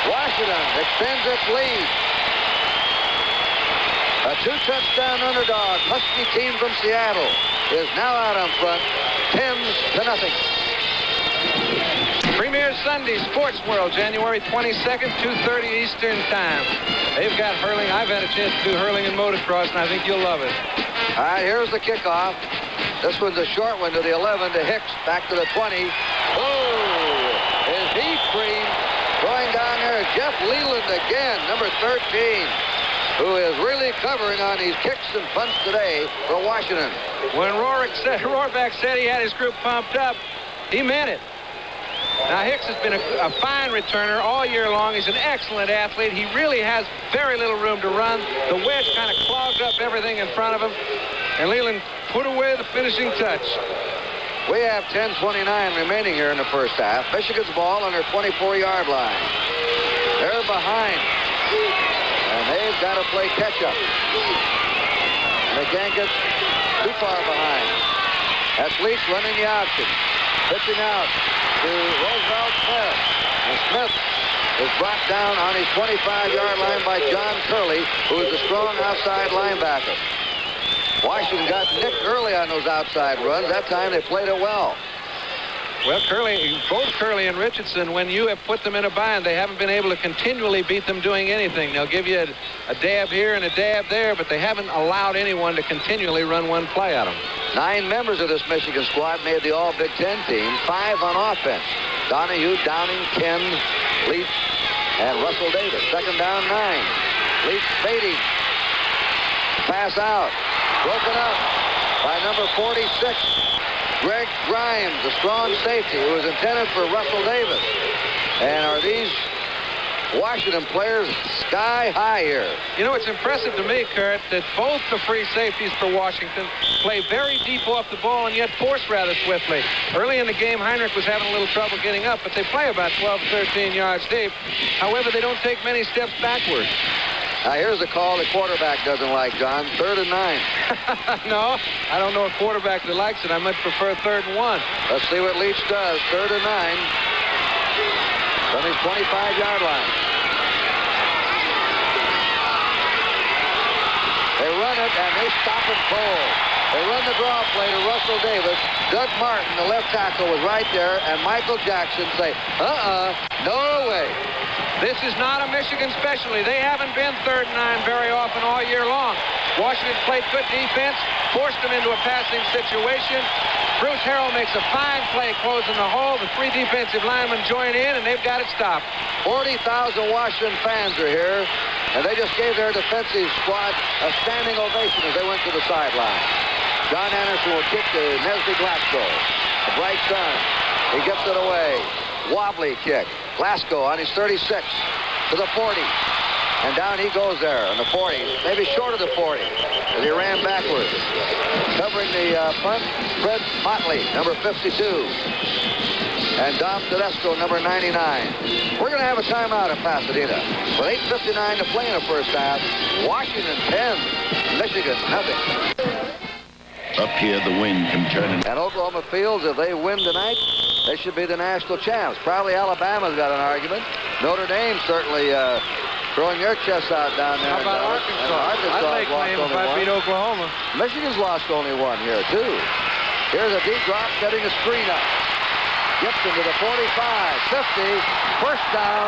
Washington extends its lead. A 2-touchdown underdog Husky team from Seattle is now out on front, 10-0. Premier Sunday Sports World, January 22nd, 2:30 Eastern Time. They've got hurling. I've had a chance to do hurling and motocross, and I think you'll love it. All right, here's the kickoff. This one's a short one to the 11 to Hicks, back to the 20. Oh, is he creamed? Going down there, Jeff Leland again, number 13, who is really covering on these kicks and punts today for Washington. When Rohrbeck said he had his group pumped up, he meant it. Now, Hicks has been a fine returner all year long. He's an excellent athlete. He really has very little room to run. The wedge kind of clogged up everything in front of him, and Leland put away the finishing touch. We have 10:29 remaining here in the first half. Michigan's ball on their 24-yard line. They're behind, and they've got to play catch-up. And they can't get too far behind. That's Leach running the option. Pitching out to Roosevelt Smith. And Smith is brought down on his 25-yard line by John Curley, who is a strong outside linebacker. Washington got nicked early on those outside runs. That time they played it well. Well, both Curley and Richardson, when you have put them in a bind, they haven't been able to continually beat them doing anything. They'll give you a dab here and a dab there, but they haven't allowed anyone to continually run one play at them. 9 members of this Michigan squad made the All-Big Ten team, 5 on offense. Donahue, Downing, Ken, Leach, and Russell Davis. Second down, 9. Leach fading. Pass out. Broken up by number 46, Greg Grimes, the strong safety who was intended for Russell Davis. And are these Washington players sky high here? You know, it's impressive to me, Kurt, that both the free safeties for Washington play very deep off the ball and yet force rather swiftly. Early in the game, Heinrich was having a little trouble getting up, but they play about 12 to 13 yards deep. However, they don't take many steps backward. Now, here's the call the quarterback doesn't like, John. 3rd and 9. No, I don't know a quarterback that likes it. I much prefer 3rd and 1. Let's see what Leach does. 3rd and 9 from his 25-yard line. They run it, and they stop it cold. They run the draw play to Russell Davis. Doug Martin, the left tackle, was right there, and Michael Jackson say, no way. This is not a Michigan specialty. They haven't been 3rd and 9 very often all year long. Washington played good defense, forced them into a passing situation. Bruce Harrell makes a fine play closing the hole. The 3 defensive linemen join in, and they've got it stopped. 40,000 Washington fans are here, and they just gave their defensive squad a standing ovation as they went to the sideline. John Anderson will kick to Nesby Glasgow. The bright sun. He gets it away. Wobbly kick. Glasgow on his 36 to the 40. And down he goes there on the 40. Maybe short of the 40 as he ran backwards. Covering the punt, Fred Motley, number 52. And Dom Tedesco, number 99. We're going to have a timeout in Pasadena. With 8:59 to play in the first half. Washington 10, Michigan nothing. Up here, the wind can turn. And Oklahoma feels if they win tonight, they should be the national champs. Probably Alabama's got an argument. Notre Dame certainly throwing their chests out down there. How about Arkansas? Arkansas I'd lay claim if I beat Oklahoma. Michigan's lost only one here, too. Here's a deep drop, setting a screen up. Gibson to the 45, 50, first down,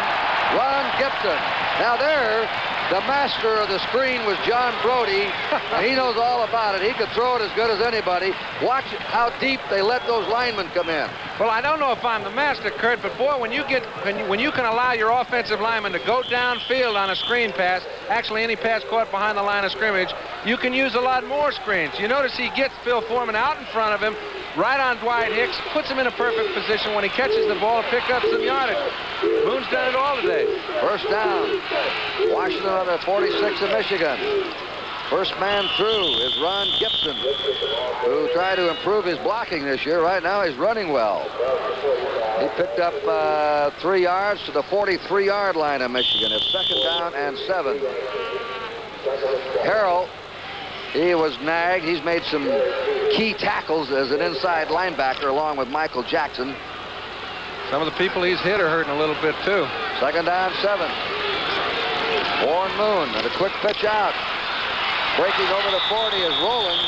Ron Gibson. Now there, the master of the screen was John Brody. He knows all about it. He could throw it as good as anybody. Watch how deep they let those linemen come in. Well, I don't know if I'm the master, Kurt, but boy, when you can allow your offensive lineman to go downfield on a screen pass, actually any pass caught behind the line of scrimmage, you can use a lot more screens. You notice he gets Phil Foreman out in front of him, right on Dwight Hicks, puts him in a perfect position when he catches the ball to pick up some yardage. Boone's done it all today. First down. Washington on the 46 of Michigan. First man through is Ron Gibson, who tried to improve his blocking this year. Right now he's running well. He picked up 3 yards to the 43-yard line of Michigan. It's 2nd down and 7. Harrell, he was nagged. He's made some key tackles as an inside linebacker along with Michael Jackson. Some of the people he's hit are hurting a little bit, too. 2nd down, 7. Warren Moon and a quick pitch out. Breaking over the 40 is Rowland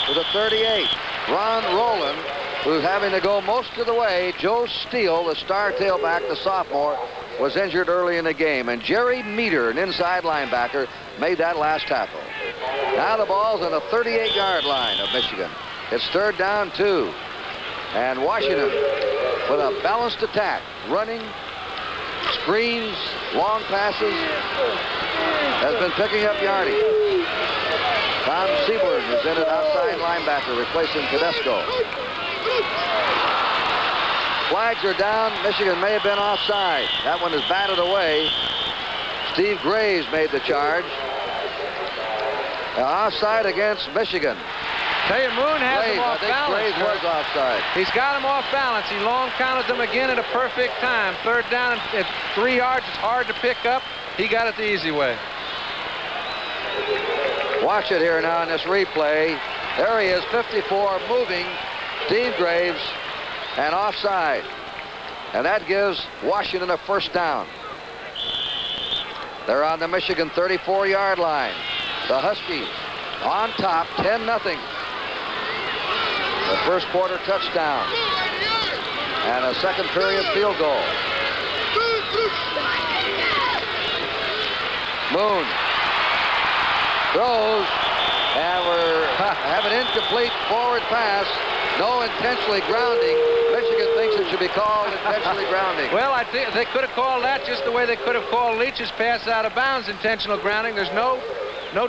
to the 38. Ron Rowland, who's having to go most of the way. Joe Steele, the star tailback, the sophomore, was injured early in the game. And Jerry Meter, an inside linebacker, made that last tackle. Now the ball's on the 38-yard line of Michigan. It's 3rd down, 2. And Washington with a balanced attack, running, screens, long passes, has been picking up yardage. Tom Seaborn is in an outside linebacker, replacing Tedesco. Flags are down. Michigan may have been offside. That one is batted away. Steve Graves made the charge. Offside against Michigan. Tell you, Moon has him off I think balance. Graves was offside. He's got him off balance. He long counted them again at a perfect time. 3rd down at 3 yards. It's hard to pick up. He got it the easy way. Watch it here now in this replay. There he is, 54, moving. Steve Graves, and offside. And that gives Washington a first down. They're on the Michigan 34-yard line. The Huskies on top, 10-0. The first quarter touchdown. And a second period field goal. Moon throws, and we're have an incomplete forward pass. No intentionally grounding. Michigan thinks it should be called intentionally grounding. Well, I think they could have called that just the way they could have called Leach's pass out of bounds intentional grounding. There's no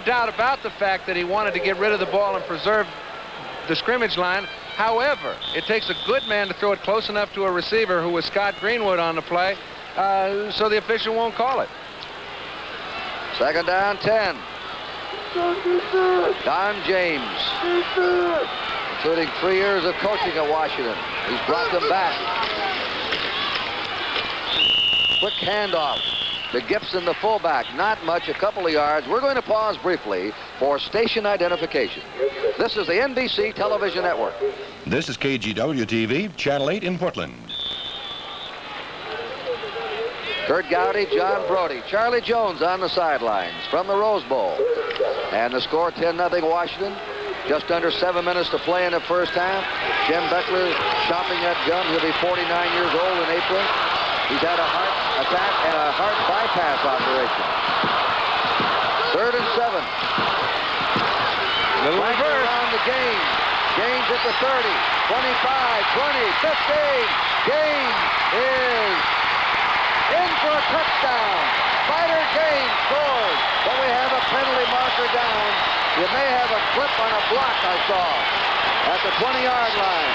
doubt about the fact that he wanted to get rid of the ball and preserve the scrimmage line. However, it takes a good man to throw it close enough to a receiver, who was Scott Greenwood on the play, so the official won't call it. 2nd down, 10. Don James, including 3 years of coaching at Washington. He's brought them back. Quick handoff. to Gibson, the fullback. Not much, a couple of yards. We're going to pause briefly for station identification. This is the NBC Television Network. This is KGW-TV, Channel 8 in Portland. Kurt Gowdy, John Brody, Charlie Jones on the sidelines from the Rose Bowl. And the score 10-0 Washington. Just under 7 minutes to play in the first half. Jim Beckler chomping that gum. He'll be 49 years old in April. He's had a heart attack and a heart bypass operation. 3rd and 7. Little Right reverse. around the game. Gaines at the 30, 25, 20, 15. Gaines is in for a touchdown. Spider Gaines scores, but we have a penalty marker down. You may have a clip on a block I saw at the 20-yard line.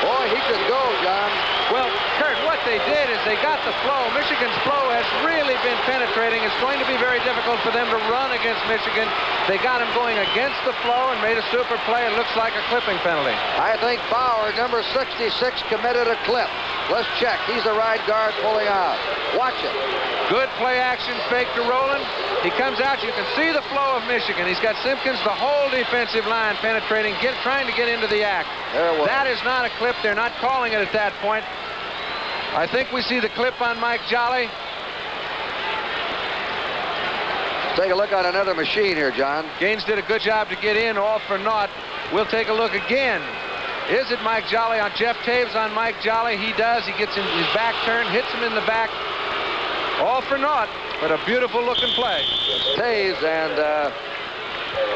Boy, he could go, John. Well, Kurt, what they did is they got the flow. Michigan's flow has really been penetrating. It's going to be very difficult for them to run against Michigan. They got him going against the flow and made a super play. It looks like a clipping penalty. I think Bauer, number 66, committed a clip. Let's check. He's the right guard pulling out. Watch it. Good play action fake to Rowland. He comes out. You can see the flow of Michigan. He's got Simpkins, the whole defensive line penetrating, trying to get into the act. There it was. That is not a clip. They're not calling it at that point. I think we see the clip on Mike Jolly. Take a look at another machine here, John. Gaines did a good job to get in, all for naught. We'll take a look again. Is it Mike Jolly on Jeff Taves on Mike Jolly? He does. He gets in his back turn, hits him in the back. All for naught, but a beautiful looking play. Taves, and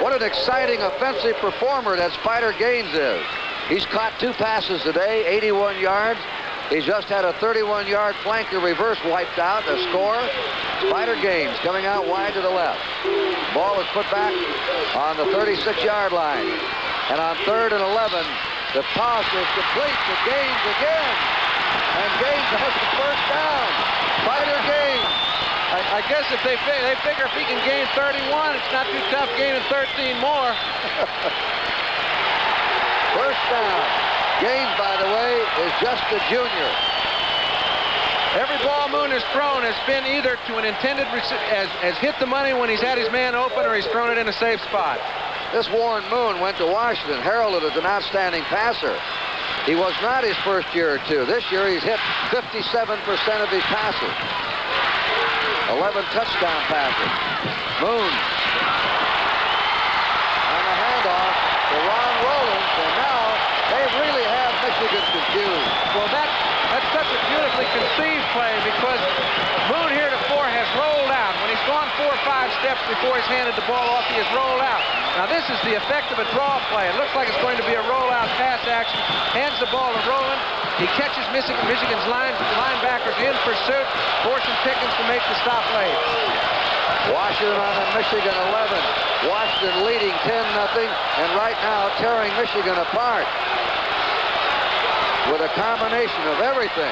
what an exciting offensive performer that Spider Gaines is. He's caught 2 passes today, 81 yards. He's just had a 31-yard flanker reverse wiped out, a score. Spider Gaines coming out wide to the left. Ball is put back on the 36-yard line. And on 3rd and 11, the toss is complete to Gaines again. And Gaines has the first down. Spider Gaines. I guess if they figure if he can gain 31, it's not too tough gaining 13 more. First down. Gaines, by the way, is just a junior. Every ball Moon has thrown has been either to an intended has hit the money when he's had his man open, or he's thrown it in a safe spot. This Warren Moon went to Washington, heralded as an outstanding passer. He was not his first year or two. This year he's hit 57% of his passes. 11 touchdown passes. Moon. And a handoff to Ron Rollins, and now they really have Michigan confused. Well, that's such a beautifully conceived play, because Moon heretofore has rolled out. When he's gone 4 or 5 steps before he's handed the ball off, he has rolled out. Now, this is the effect of a draw play. It looks like it's going to be a rollout pass action. Hands the ball to Roland. He catches Michigan's linebackers in pursuit, forcing Pickens to make the stop late. Washington on the Michigan 11. Washington leading 10-0, and right now tearing Michigan apart with a combination of everything.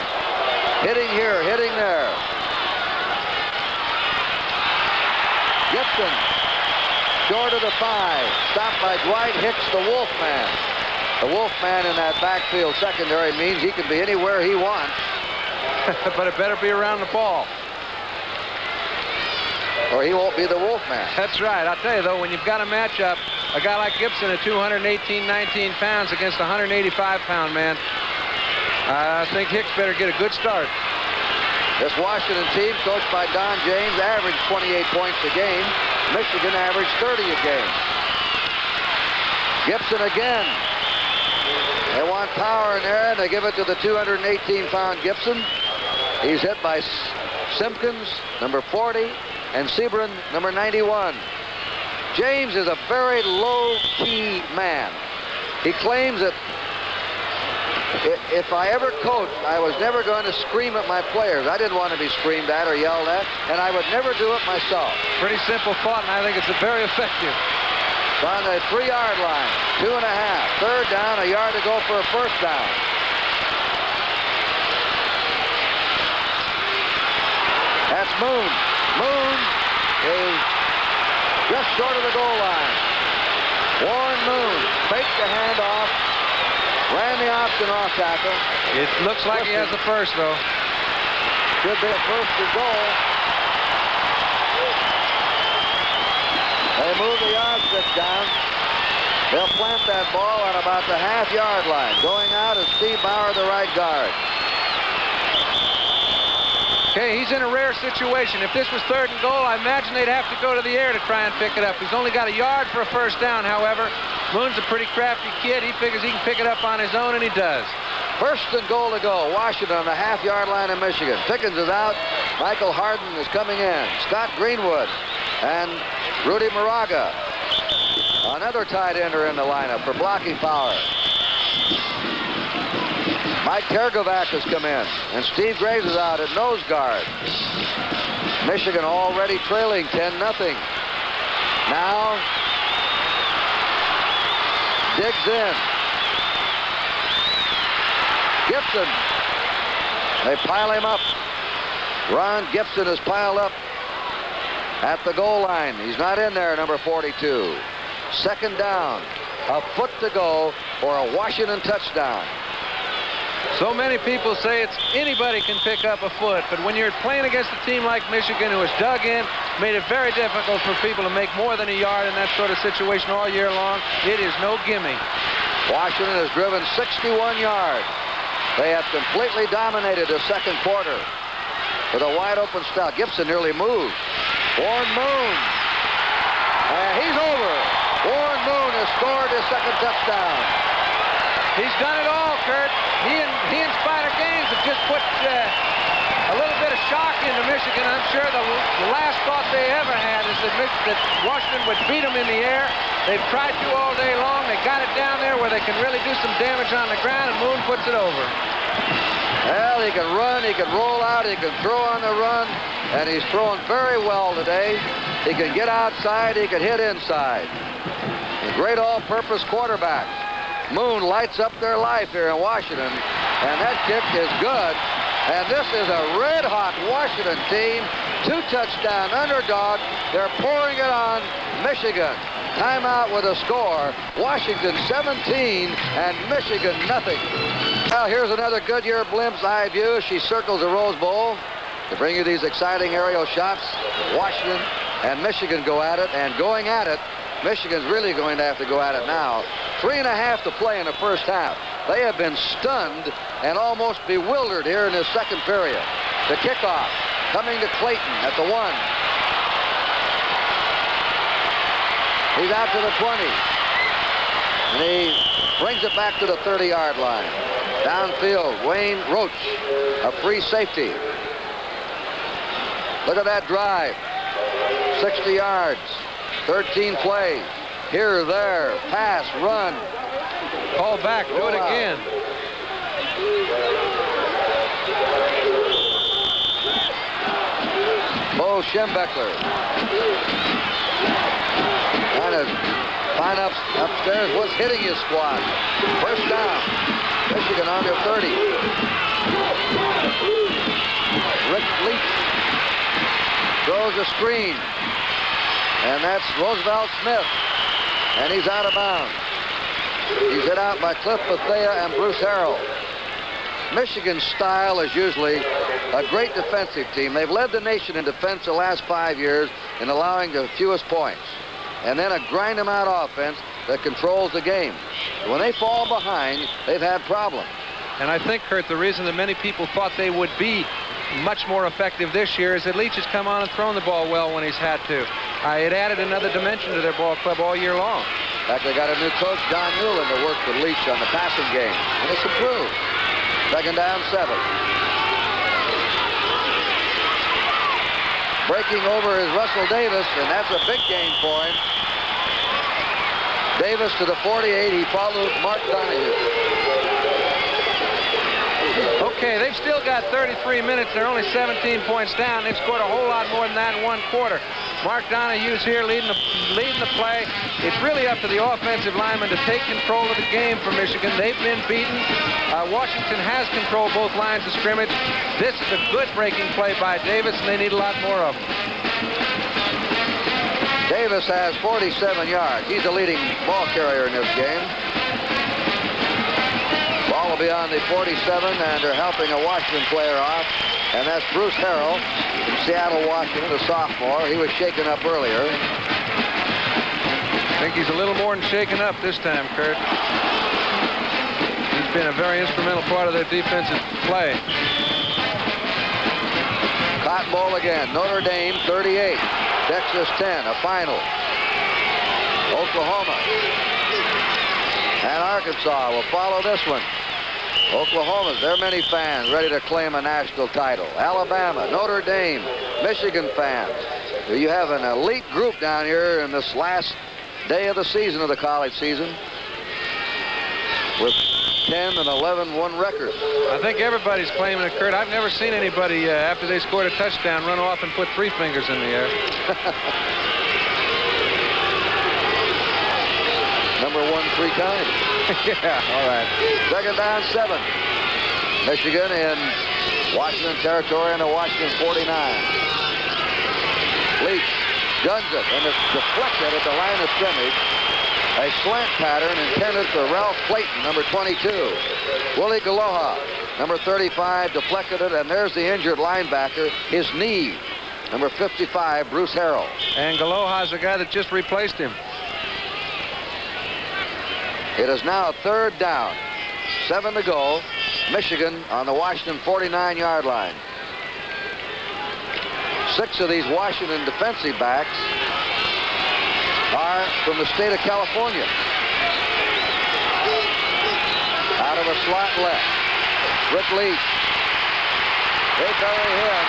Hitting here, hitting there. Gibson, short of the 5. Stopped by Dwight Hicks, the Wolfman. The Wolfman in that backfield secondary means he can be anywhere he wants. But it better be around the ball. Or he won't be the Wolfman. That's right. I'll tell you, though, when you've got a matchup, a guy like Gibson at 218, 19 pounds against a 185-pound man, I think Hicks better get a good start. This Washington team, coached by Don James, averaged 28 points a game. Michigan averaged 30 a game. Gibson again. They want power in there, and they give it to the 218-pound Gibson. He's hit by Simpkins, number 40, and Sebring, number 91. James is a very low-key man. He claims that if I ever coached, I was never going to scream at my players. I didn't want to be screamed at or yelled at, and I would never do it myself. Pretty simple thought, and I think it's very effective. On the 3-yard line, 2.5. 3rd down, a yard to go for a first down. That's Moon. Moon is just short of the goal line. Warren Moon faked the handoff, ran the option off tackle. It looks like he has the first, though. Should be a first and goal. They move the yardstick down. They'll plant that ball on about the half-yard line. Going out is Steve Bauer, the right guard. Okay, he's in a rare situation. If this was 3rd and goal, I imagine they'd have to go to the air to try and pick it up. He's only got a yard for a first down, however. Moon's a pretty crafty kid. He figures he can pick it up on his own, and he does. First and goal to go. Washington on the half-yard line of Michigan. Pickens is out. Michael Harden is coming in. Scott Greenwood and Rudy Moraga. Another tight end are in the lineup for blocking power. Mike Tergovac has come in, and Steve Graves is out at nose guard. Michigan already trailing 10-0. Now, Diggs in. Gibson. They pile him up. Ron Gibson is piled up at the goal line. He's not in there, number 42. Second down. A foot to go for a Washington touchdown. So many people say it's anybody can pick up a foot, but when you're playing against a team like Michigan who has dug in, made it very difficult for people to make more than a yard in that sort of situation all year long, it is no gimme. Washington has driven 61 yards. They have completely dominated the second quarter with a wide open style. Gibson nearly moved. Warren Moon. And he's over. Warren Moon has scored his second touchdown. He's done it all, Kurt. He and Spider Gaines have just put a little bit of shock into Michigan. I'm sure the last thought they ever had is that Washington would beat them in the air. They've tried to all day long. They got it down there where they can really do some damage on the ground, and Moon puts it over. Well, he can run, he can roll out, he can throw on the run, and he's throwing very well today. He can get outside, he can hit inside. A great all-purpose quarterback. Moon lights up their life here in Washington, and that kick is good. And this is a red-hot Washington team. 2-touchdown underdog. They're pouring it on Michigan. Timeout with a score. Washington 17 and Michigan nothing. Well, here's another Goodyear Blimps eye view. She circles the Rose Bowl to bring you these exciting aerial shots. Washington and Michigan go at it, and going at it, Michigan's really going to have to go at it now. 3.5 to play in the first half. They have been stunned and almost bewildered here in this second period. The kickoff coming to Clayton at the 1. He's out to the 20. And he brings it back to the 30-yard line. Downfield, Wayne Roach, a free safety. Look at that drive. 60 yards, 13 plays. Here, there, pass, run. Call back, do it again. Bo Schembechler. Trying to find upstairs what's hitting his squad. First down. Michigan on their 30. Rick Leach throws a screen. And that's Roosevelt Smith. And he's out of bounds. He's hit out by Cliff Bethea and Bruce Harrell. Michigan's style is usually a great defensive team. They've led the nation in defense the last 5 years in allowing the fewest points. And then a grind-them-out offense that controls the game. When they fall behind, they've had problems. And I think, Kurt, the reason that many people thought they would be much more effective this year is that Leach has come on and thrown the ball well when he's had to. It added another dimension to their ball club all year long. In fact, they got a new coach, Don Newland, to work with Leach on the passing game. And it's improved. Second down, 7. Breaking over is Russell Davis, and that's a big gain for him. Davis to the 48. He followed Mark Donahue. Okay, they've still got 33 minutes. They're only 17 points down. They've scored a whole lot more than that in one quarter. Mark Donahue's here leading the play. It's really up to the offensive linemen to take control of the game for Michigan. They've been beaten. Washington has controlled both lines of scrimmage. This is a good breaking play by Davis, and they need a lot more of them. Davis has 47 yards. He's the leading ball carrier in this game. Ball will be on the 47, and they're helping a Washington player off. And that's Bruce Harrell from Seattle, Washington, a sophomore. He was shaken up earlier. I think he's a little more than shaken up this time, Kurt. He's been a very instrumental part of their defensive play. Cotton Bowl again. Notre Dame 38, Texas 10, a final. Oklahoma and Arkansas will follow this one. Oklahoma's, there are many fans ready to claim a national title. Alabama, Notre Dame, Michigan fans. You have an elite group down here in this last day of the season, of the college season, with 10 and 11-1 records. I think everybody's claiming it, Kurt. I've never seen anybody, after they scored a touchdown, run off and put 3 fingers in the air. Number 1 3 times. Yeah, all right. Second down, 7. Michigan in Washington territory on the Washington 49. Leach guns it, and it's deflected at the line of scrimmage. A slant pattern intended for Ralph Clayton, number 22. Willie Galoha, number 35, deflected it, and there's the injured linebacker, his knee, number 55, Bruce Harrell. And Galoha's the guy that just replaced him. It is now 3rd down. 7 to go. Michigan on the Washington 49-yard line. 6 of these Washington defensive backs are from the state of California. Out of a slot left. Rick Leach. They bury him.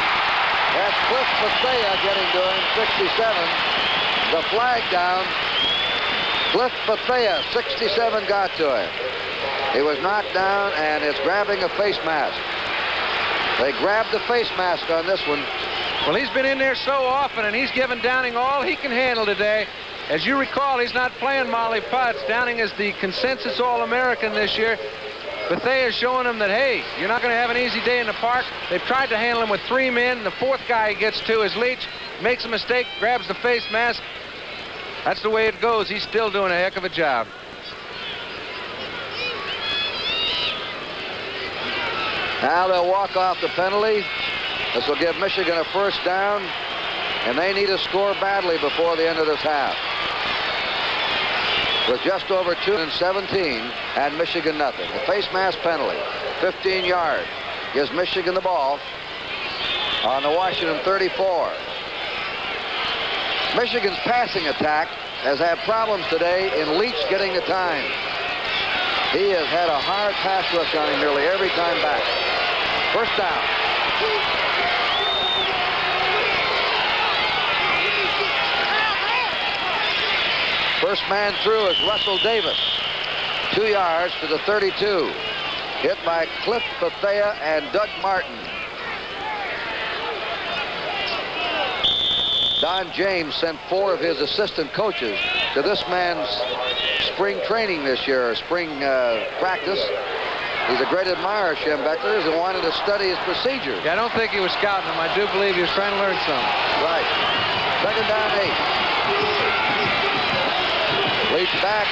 That's Cliff Bethea getting to him, 67. The flag down. Cliff Bethea, 67, got to him. He was knocked down, and it's grabbing a face mask. They grabbed the face mask on this one. Well, he's been in there so often, and he's given Downing all he can handle today. As you recall, he's not playing Molly Potts. Downing is the consensus All-American this year. Bethea is showing him that, hey, you're not going to have an easy day in the park. They've tried to handle him with 3 men. The 4th guy he gets to is Leach. Makes a mistake, grabs the face mask. That's the way it goes. He's still doing a heck of a job. Now they'll walk off the penalty. This will give Michigan a 1st down, and they need to score badly before the end of this half. With just over 2 and 17, and Michigan nothing. The face mask penalty, 15 yards, gives Michigan the ball on the Washington 34. Michigan's passing attack has had problems today in Leach getting the time. He has had a hard pass rush on him nearly every time back. 1st down. First man through is Russell Davis. 2 yards to the 32. Hit by Cliff Bethea and Doug Martin. Don James sent 4 of his assistant coaches to this man's spring training this year, spring practice. He's a great admirer of Schembechler's and wanted to study his procedures. Yeah, I don't think he was scouting him. I do believe he was trying to learn something. Right. Second down, 8. Leach back.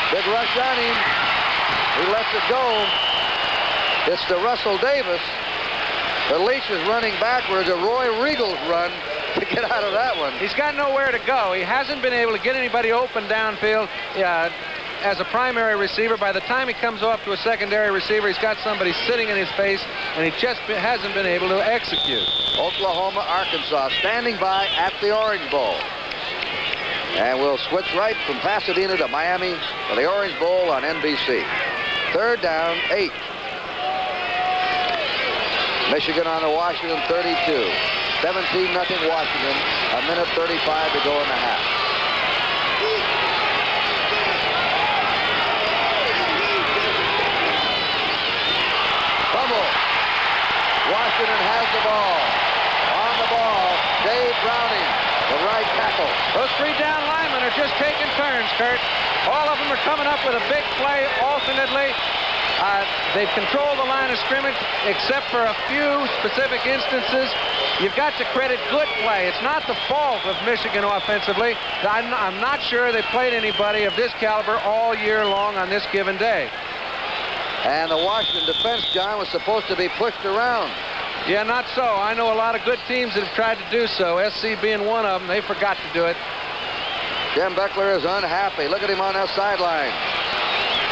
Big rush on him. He lets it go. It's to Russell Davis. But Leach is running backwards. A Roy Regal's run to get out of that one. He's got nowhere to go. He hasn't been able to get anybody open downfield as a primary receiver. By the time he comes off to a secondary receiver, he's got somebody sitting in his face, and he just hasn't been able to execute. Oklahoma, Arkansas standing by at the Orange Bowl. And we'll switch right from Pasadena to Miami for the Orange Bowl on NBC. 3rd down, 8. Michigan on the Washington 32. 17-0 Washington. 1:35 to go in the half. Fumble. Washington has the ball. On the ball, Dave Browning, the right tackle. Those 3 down linemen are just taking turns, Kurt. All of them are coming up with a big play alternately. They've controlled the line of scrimmage, except for a few specific instances. You've got to credit good play. It's not the fault of Michigan offensively. I'm not sure they played anybody of this caliber all year long on this given day. And the Washington defense, John, was supposed to be pushed around. Yeah, not so. I know a lot of good teams that have tried to do so. SC being one of them, they forgot to do it. Jim Beckler is unhappy. Look at him on that sideline.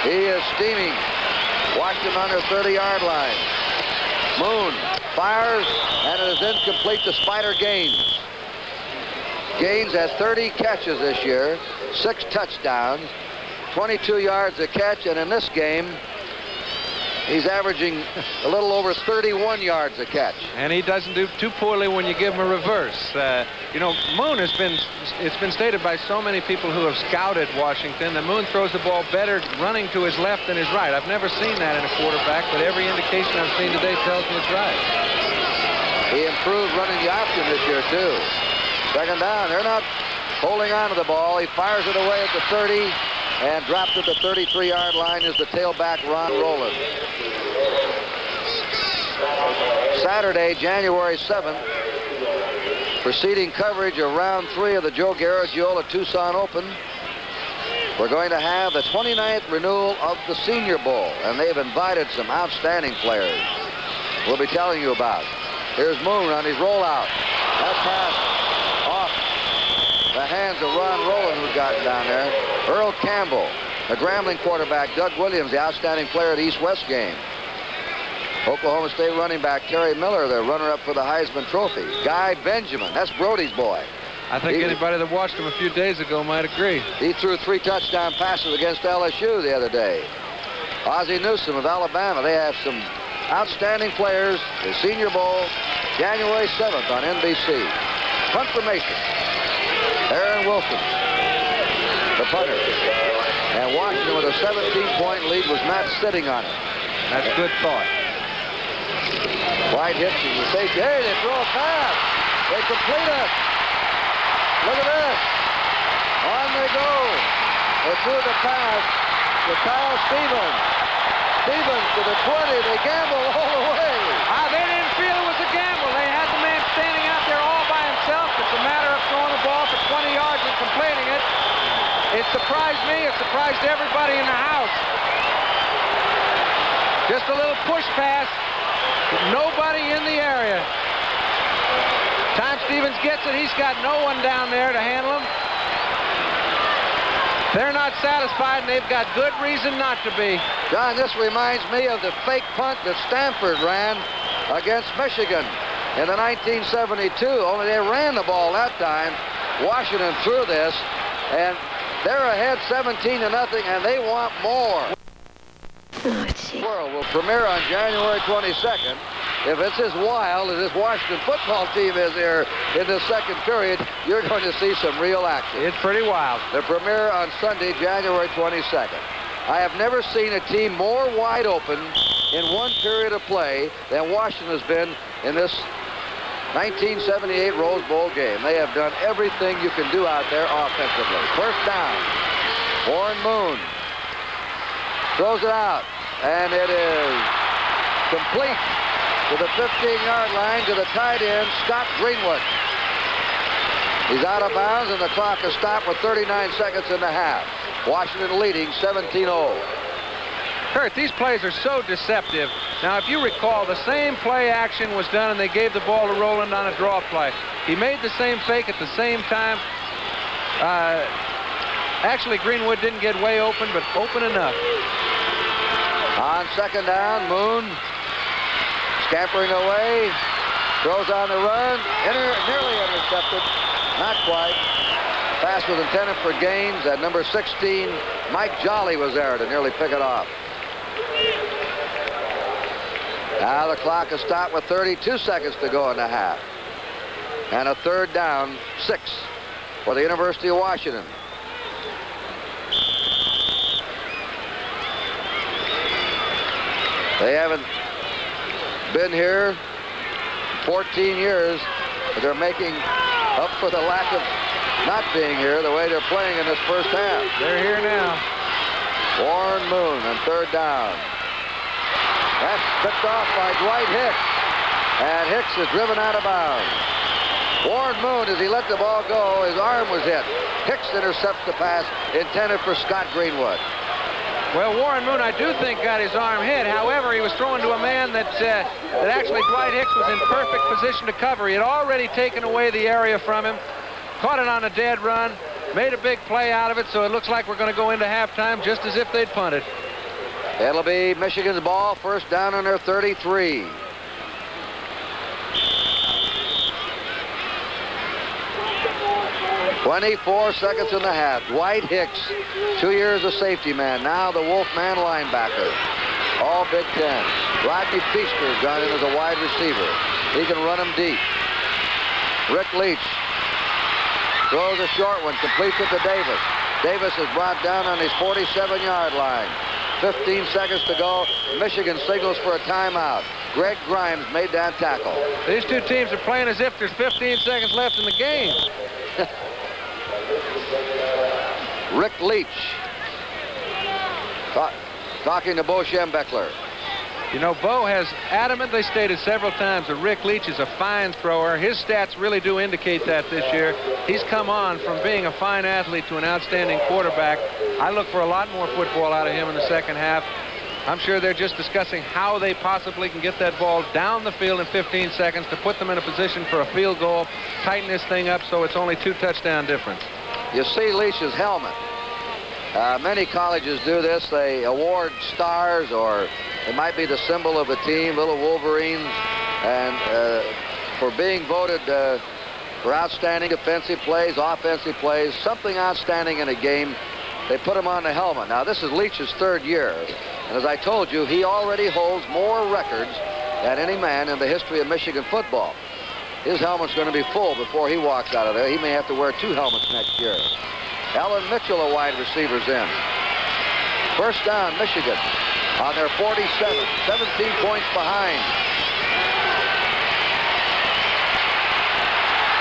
He is steaming. Washington on their 30-yard line. Moon fires, and it is incomplete to Spider Gaines. Gaines has 30 catches this year, 6 touchdowns, 22 yards a catch, and in this game, he's averaging a little over 31 yards a catch. And he doesn't do too poorly when you give him a reverse. You know, Moon it's been stated by so many people who have scouted Washington that Moon throws the ball better running to his left than his right. I've never seen that in a quarterback, but every indication I've seen today tells me it's right. He improved running the option this year, too. Second down. They're not holding on to the ball. He fires it away at the 30 and drops at the 33-yard line is the tailback, Ron Rowland. Saturday, January 7th, preceding coverage of round 3 of the Joe Garagiola Tucson Open. We're going to have the 29th renewal of the Senior Bowl, and they've invited some outstanding players we'll be telling you about. Here's Moon on his rollout. That pass off the hands of Ron Rowland, who's gotten down there. Earl Campbell, the Grambling quarterback. Doug Williams, the outstanding player at the East-West game. Oklahoma State running back Terry Miller, the runner-up for the Heisman Trophy. Guy Benjamin, that's Brody's boy. I think anybody that watched him a few days ago might agree. He threw 3 touchdown passes against LSU the other day. Ozzie Newsome of Alabama. They have some outstanding players. The Senior Bowl, January 7th on NBC. Punt formation. Aaron Wilson, the punter. And Washington with a 17-point lead was not sitting on it. That's good thought. Wide hits and the safety. Hey, they throw a pass. They complete it. Look at this. On they go. They threw the pass to Kyle Stevens. Stevens to the 20. They gamble all the way. They didn't feel it was a gamble. They had the man standing out there all by himself. It's a matter of throwing the ball for 20 yards and completing it. It surprised me. It surprised everybody in the house. Just a little push pass. Nobody in the area. Time Stevens gets it. He's got no one down there to handle him. They're not satisfied, and they've got good reason not to be. John, this reminds me of the fake punt that Stanford ran against Michigan in the 1972. Only they ran the ball that time. Washington threw this, and they're ahead 17-0, and they want more. The World will premiere on January 22nd. If it's as wild as this Washington football team is here in the second period, you're going to see some real action. It's pretty wild. The premiere on Sunday, January 22nd. I have never seen a team more wide open in one period of play than Washington has been in this 1978 Rose Bowl game. They have done everything you can do out there offensively. First down. Warren Moon throws it out, and it is complete to the 15-yard line to the tight end, Scott Greenwood. He's out of bounds, and the clock is stopped with 39 seconds in the half. Washington leading 17-0. Kurt, these plays are so deceptive. Now, if you recall, the same play action was done, and they gave the ball to Rowland on a draw play. He made the same fake at the same time. Actually, Greenwood didn't get way open, but open enough. On second down, Moon scampering away, throws on the run, nearly intercepted, not quite. Pass was intended for Gaines, and number 16, Mike Jolly, was there to nearly pick it off. Now the clock is stopped with 32 seconds to go in the half. And a third down, 6 for the University of Washington. They haven't been here 14 years, but they're making up for the lack of not being here the way they're playing in this first half. They're here now. Warren Moon on third down. That's picked off by Dwight Hicks, and Hicks is driven out of bounds. Warren Moon, as he let the ball go, his arm was hit. Hicks intercepts the pass intended for Scott Greenwood. Well, Warren Moon, I do think, got his arm hit. However, he was throwing to a man that actually Dwight Hicks was in perfect position to cover. He had already taken away the area from him, caught it on a dead run, made a big play out of it, so it looks like we're going to go into halftime just as if they'd punted. It'll be Michigan's ball, first down on their 33. "24 seconds in the half. Dwight Hicks, 2 years a safety man, now the Wolfman linebacker. All Big Ten. Rodney Feaster's gone in as a wide receiver. He can run him deep. Rick Leach throws a short one, completes it to Davis. Davis is brought down on his 47-yard line. 15 seconds to go. Michigan signals for a timeout. Greg Grimes made that tackle. These two teams are playing as if there's 15 seconds left in the game. Rick Leach talking to Bo Schembechler. You know, Bo has adamantly stated several times that Rick Leach is a fine thrower. His stats really do indicate that this year. He's come on from being a fine athlete to an outstanding quarterback. I look for a lot more football out of him in the second half. I'm sure they're just discussing how they possibly can get that ball down the field in 15 seconds to put them in a position for a field goal, tighten this thing up so it's only 2 touchdown difference. You see Leach's helmet. Many colleges do this. They award stars, or it might be the symbol of a team, little Wolverines, and for being voted for outstanding defensive plays, offensive plays, something outstanding in a game, they put him on the helmet. Now, this is Leach's 3rd year, and as I told you, he already holds more records than any man in the history of Michigan football. His helmet's going to be full before he walks out of there. He may have to wear 2 helmets next year. Alan Mitchell, a wide receiver's in. First down, Michigan on their 47, 17 points behind.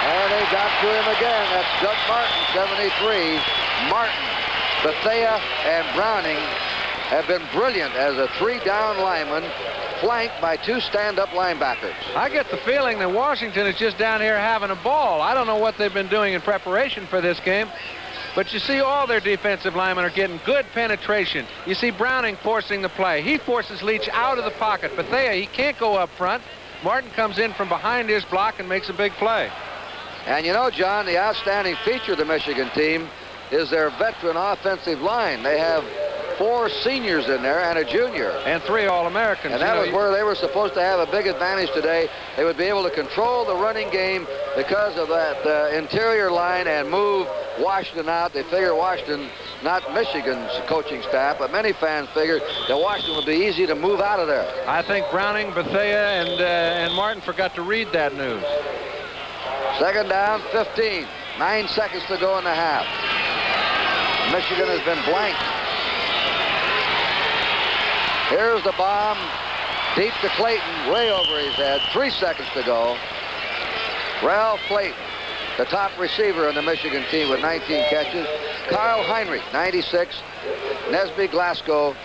And they got to him again. That's Doug Martin, 73. Martin, Bethea, and Browning have been brilliant as a 3-down lineman, flanked by 2 stand-up linebackers. I get the feeling that Washington is just down here having a ball. I don't know what they've been doing in preparation for this game, but you see all their defensive linemen are getting good penetration. You see Browning forcing the play. He forces Leach out of the pocket. Bethea, he can't go up front. Martin comes in from behind his block and makes a big play. And you know, John, the outstanding feature of the Michigan team is their veteran offensive line. They have 4 seniors in there and a junior. And 3 All-Americans. And that was where they were supposed to have a big advantage today. They would be able to control the running game because of that interior line and move Washington out. They figure Washington, not Michigan's coaching staff, but many fans figured that Washington would be easy to move out of there. I think Browning, Bethea, and Martin forgot to read that news. Second down, 15. 9 seconds to go in the half. Michigan has been blanked. Here's the bomb, deep to Clayton, way over his head. 3 seconds to go. Ralph Clayton, the top receiver on the Michigan team with 19 catches. Kyle Heinrich, 96. Nesby Glasgow,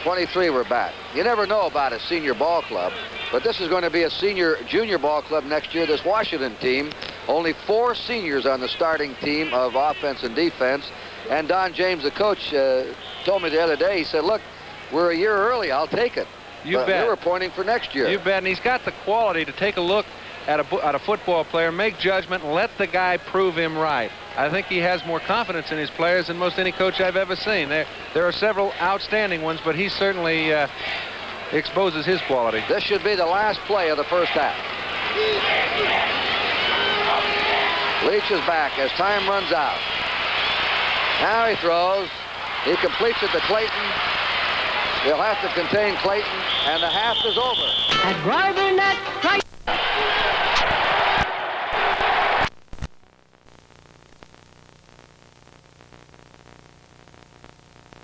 23 were back. You never know about a senior ball club, but this is going to be a junior ball club next year. This Washington team, only 4 seniors on the starting team of offense and defense. And Don James, the coach, told me the other day, he said, look, we're a year early. I'll take it. You bet. They were pointing for next year. You bet. And he's got the quality to take a look at a football player, make judgment, and let the guy prove him right. I think he has more confidence in his players than most any coach I've ever seen. There are several outstanding ones, but he certainly exposes his quality. This should be the last play of the first half. Leach is back as time runs out. Now he throws. He completes it to Clayton. He'll have to contain Clayton, and the half is over. A driver net strike.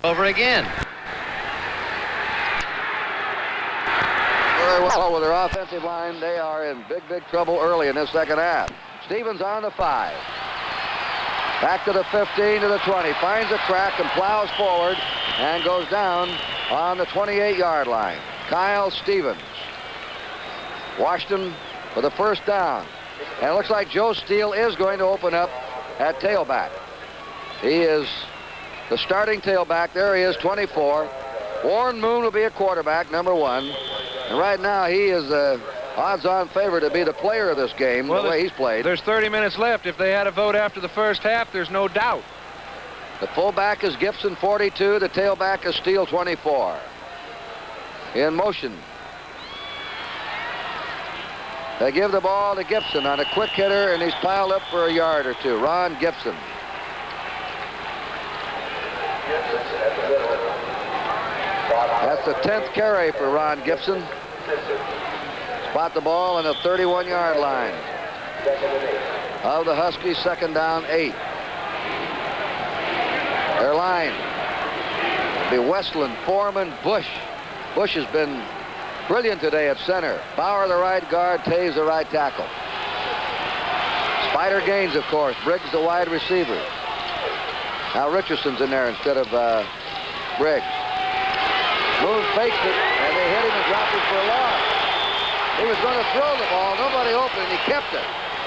Over again. Very well with their offensive line. They are in big trouble early in this second half. Stevens on the 5. Back to the 15, to the 20. Finds a crack and plows forward and goes down on the 28-yard line. Kyle Stevens. Washington for the first down. And it looks like Joe Steele is going to open up at tailback. He is The starting tailback, there he is, 24. Warren Moon will be a quarterback, number 1. And right now he is odds-on favorite to be the player of this game, the way he's played. There's 30 minutes left. If they had a vote after the first half, there's no doubt. The fullback is Gibson, 42. The tailback is Steele, 24. In motion. They give the ball to Gibson on a quick hitter, and he's piled up for a yard or two. Ron Gibson. That's the 10th carry for Ron Gibson. Spot the ball on the 31-yard line of the Huskies. Second down, 8. Their line be Westland, Foreman, Bush. Bush has been brilliant today at center. Bauer the right guard, Taves the right tackle. Spider Gaines, of course. Briggs the wide receiver. Now Richardson's in there instead of Briggs. Moon fakes it, and they hit him and dropped him for a loss. He was going to throw the ball. Nobody open, and he kept it.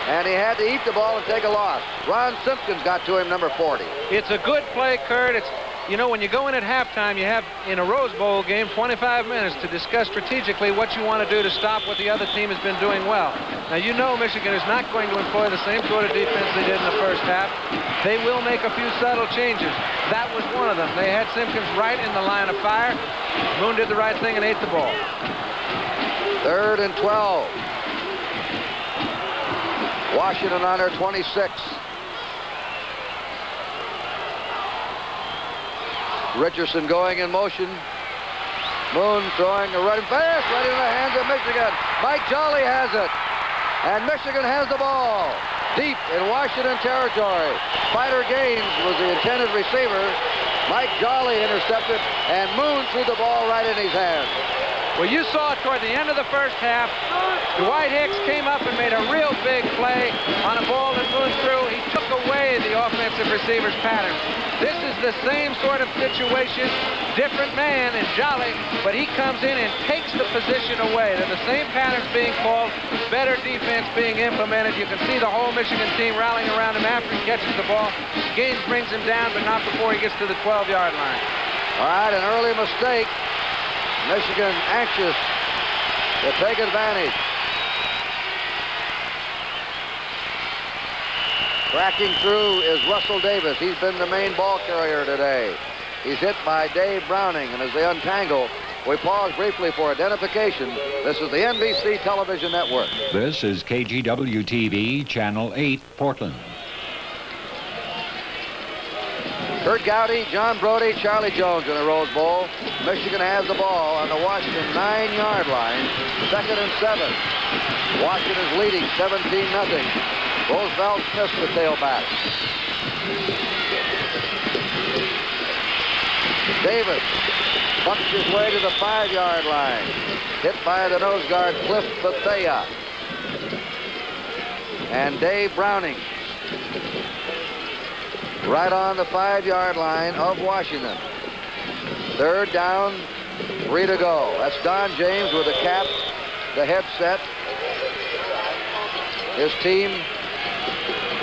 And he had to eat the ball and take a loss. Ron Simpkins got to him, number 40. It's a good play, Kurt. It's, you know, when you go in at halftime, you have, in a Rose Bowl game, 25 minutes to discuss strategically what you want to do to stop what the other team has been doing well. Now, you know Michigan is not going to employ the same sort of defense they did in the first half. They will make a few subtle changes. That was one of them. They had Simpkins right in the line of fire. Moon did the right thing and ate the ball. 3rd and 12. Washington on their 26. Richardson going in motion. Moon throwing a running pass right in the hands of Michigan. Mike Jolly has it. And Michigan has the ball deep in Washington territory. Spider Gaines was the intended receiver. Mike Jolly intercepted, and Moon threw the ball right in his hands. Well, you saw toward the end of the first half, Dwight Hicks came up and made a real big play on a ball that Moon threw. He took away the offensive receiver's pattern. This is the same sort of situation, different man in Jolly, but he comes in and takes the position away. They're the same patterns being called, better defense being implemented. You can see the whole Michigan team rallying around him after he catches the ball. Gaines brings him down, but not before he gets to the 12-yard line. All right, an early mistake. Michigan anxious to take advantage. Cracking through is Russell Davis. He's been the main ball carrier today. He's hit by Dave Browning, and as they untangle, we pause briefly for identification. This is the NBC Television Network. This is KGW-TV, Channel 8, Portland. Kurt Gowdy, John Brody, Charlie Jones in the Rose Bowl. Michigan has the ball on the Washington 9-yard line. 2nd and 7. Washington is leading 17-0. Roosevelt Smith, the tailback. Davis bucks his way to the 5-yard line. Hit by the nose guard, Cliff Bethea. And Dave Browning. Right on the 5-yard line of Washington. 3rd down, 3 to go. That's Don James with the cap, the headset. His team,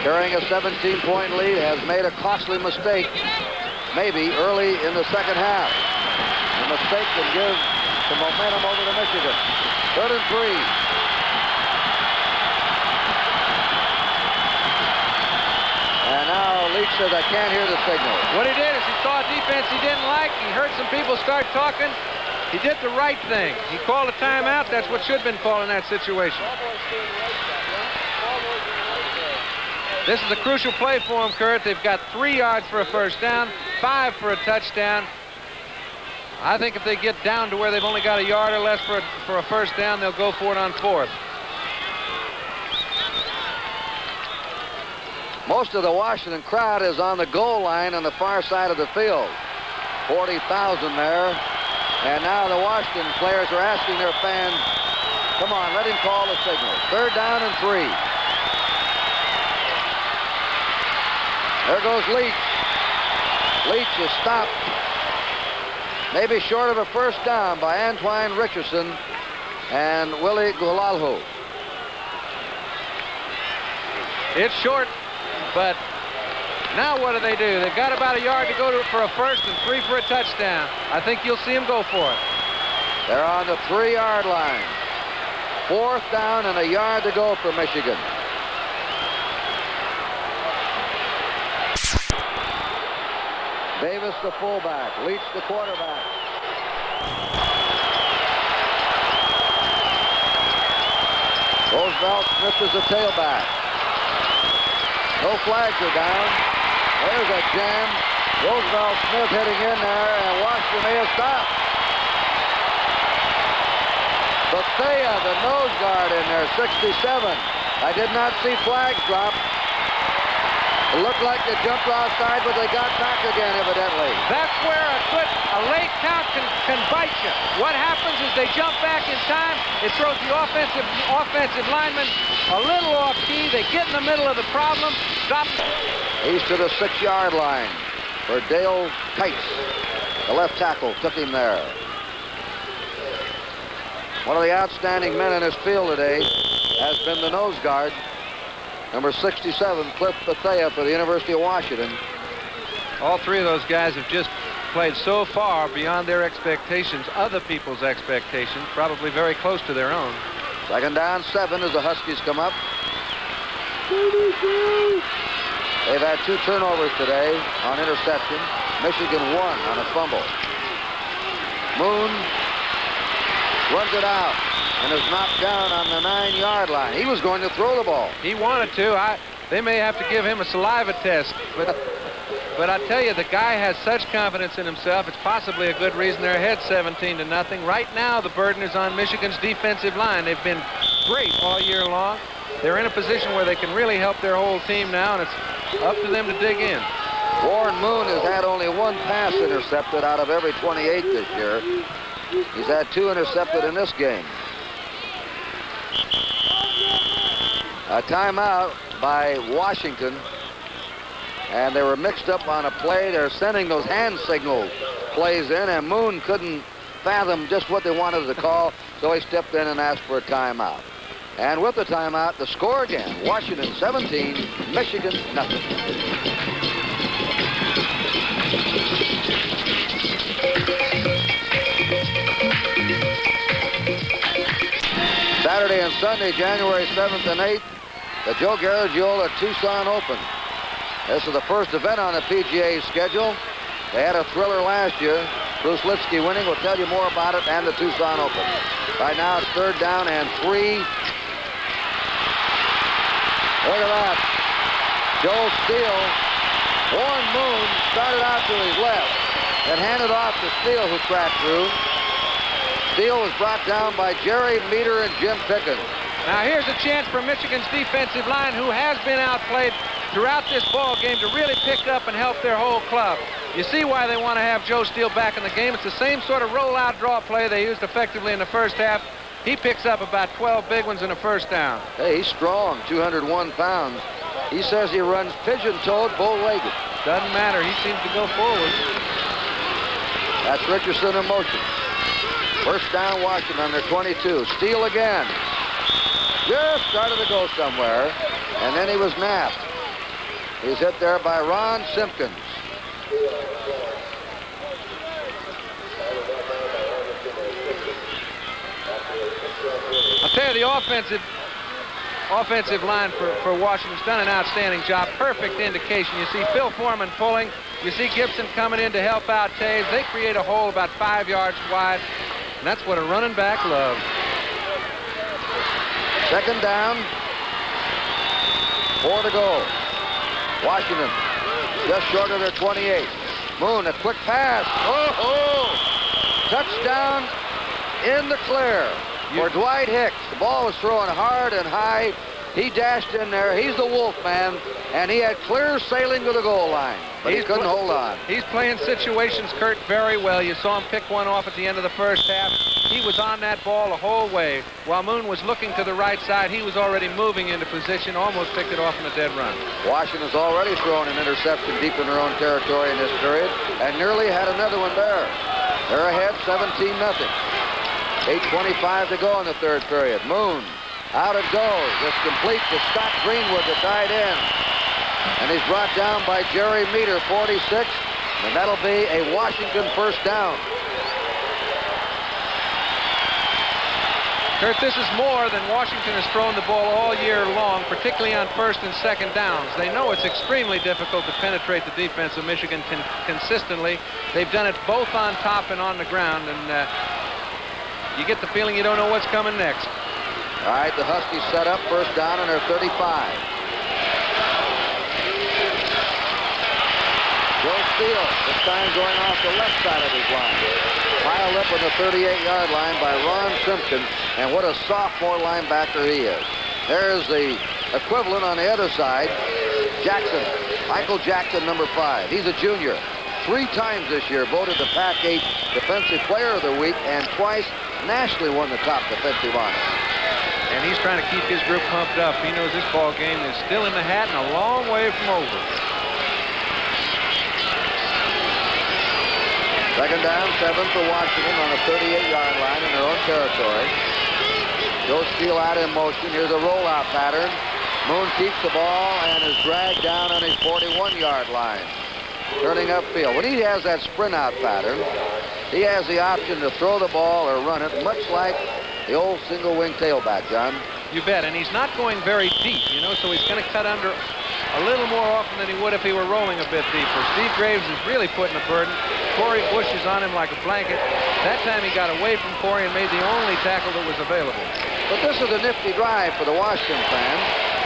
carrying a 17-point lead, has made a costly mistake, maybe early in the second half. The mistake can give some momentum over to Michigan. 3rd and 3. And now Leach says, I can't hear the signal. What he did is he saw a defense he didn't like. He heard some people start talking. He did the right thing. He called a timeout. That's what should have been called in that situation. This is a crucial play for them, Kurt. They've got 3 yards for a first down, 5 for a touchdown. I think if they get down to where they've only got a yard or less for a first down, they'll go for it on 4th. Most of the Washington crowd is on the goal line on the far side of the field. 40,000 there. And now the Washington players are asking their fans, come on, let him call the signal. 3rd down and 3. There goes Leach. Leach is stopped. Maybe short of a first down by Antoine Richardson and Willie Gulalhu. It's short, but Now what do? They've got about a yard to go for a first and 3 for a touchdown. I think you'll see them go for it. They're on the 3-yard line. 4th down and a yard to go for Michigan. Davis the fullback, Leach the quarterback. Roosevelt Smith is the tailback. No flags are down. There's a jam. Roosevelt Smith heading in there, and Washington may have stopped. Bethea, the nose guard in there, 67. I did not see flags drop. It looked like they jumped offside, but they got back again, evidently. That's where a late count can bite you. What happens is they jump back in time. It throws the offensive lineman a little off key. They get in the middle of the problem. Stop. He's to the 6-yard line for Dale Kites. The left tackle took him there. One of the outstanding men in this field today has been the nose guard, number 67, Cliff Bethea for the University of Washington. All 3 of those guys have just played so far beyond their expectations, other people's expectations, probably very close to their own. 2nd down, 7 as the Huskies come up. They've had 2 turnovers today on interception. Michigan 1 on a fumble. Moon runs it out and is knocked down on the 9-yard line. He was going to throw the ball. He wanted to. They may have to give him a saliva test. But I tell you, the guy has such confidence in himself. It's possibly a good reason they're ahead 17-0. Right now, the burden is on Michigan's defensive line. They've been great all year long. They're in a position where they can really help their whole team now, and it's up to them to dig in. Warren Moon has had only 1 pass intercepted out of every 28 this year. He's had 2 intercepted in this game. A timeout by Washington, and they were mixed up on a play. They're sending those hand signal plays in, and Moon couldn't fathom just what they wanted to call, so he stepped in and asked for a timeout. And with the timeout, the score again, Washington 17, Michigan nothing. Saturday and Sunday, January 7th and 8th, the Joe Garagiola Tucson Open. This is the first event on the PGA schedule. They had a thriller last year. Bruce Lipsky winning. We'll tell you more about it and the Tucson Open. Right now it's 3rd down and 3. Look at that. Joe Steele. Warren Moon started out to his left and handed off to Steele, who cracked through. Steele was brought down by Jerry Meter and Jim Pickens. Now here's a chance for Michigan's defensive line, who has been outplayed throughout this ball game, to really pick up and help their whole club. You see why they want to have Joe Steele back in the game. It's the same sort of rollout draw play they used effectively in the first half. He picks up about 12 big ones in a first down. Hey, he's strong, 201 pounds. He says he runs pigeon-toed, bow-legged. Doesn't matter. He seems to go forward. That's Richardson in motion. First down, Washington on their 22. Steele again. Just started to go somewhere, and then he was napped. He's hit there by Ron Simpkins. I'll tell you, the offensive line for Washington's done an outstanding job. Perfect indication. You see Phil Foreman pulling. You see Gibson coming in to help out Taves. They create a hole about 5 yards wide, and that's what a running back loves. 2nd down. 4 to go. Washington just short of their 28. Moon, a quick pass. Oh! Touchdown in the clear for Dwight Hicks. The ball was thrown hard and high. He dashed in there. He's the wolf man, and he had clear sailing to the goal line, but he couldn't hold on. He's playing situations, Kurt, very well. You saw him pick one off at the end of the first half. He was on that ball the whole way. While Moon was looking to the right side, he was already moving into position, almost picked it off in a dead run. Washington's already thrown an interception deep in their own territory in this period, and nearly had another one there. They're ahead 17-0. 8:25 to go in the 3rd period. Moon, out it goes. It's complete to Scott Greenwood, the tight end. And he's brought down by Jerry Meter, 46. And that'll be a Washington first down. Kurt, this is more than Washington has thrown the ball all year long, particularly on first and second downs. They know it's extremely difficult to penetrate the defense of Michigan consistently. They've done it both on top and on the ground, and you get the feeling you don't know what's coming next. All right, the Huskies set up first down on their 35. Joe Steele, this time going off the left side of his line. Piled up on the 38-yard line by Ron Simpson, and what a sophomore linebacker he is. There's the equivalent on the other side, Jackson, Michael Jackson, number 5. He's a junior. 3 times this year voted the Pac-8 Defensive Player of the Week, and twice nationally won the top defensive honor. And he's trying to keep his group pumped up. He knows this ball game is still in the hat and a long way from over. Second down, 7 for Washington on the 38-yard line in their own territory. Joe Steele out in motion. Here's a rollout pattern. Moon keeps the ball and is dragged down on his 41-yard line. Turning upfield. When he has that sprint out pattern, he has the option to throw the ball or run it, much like the old single-wing tailback, John. You bet, and he's not going very deep, you know, so he's going to cut under a little more often than he would if he were rolling a bit deeper. Steve Graves is really putting a burden. Corey Bush is on him like a blanket. That time he got away from Corey and made the only tackle that was available. But this is a nifty drive for the Washington fans.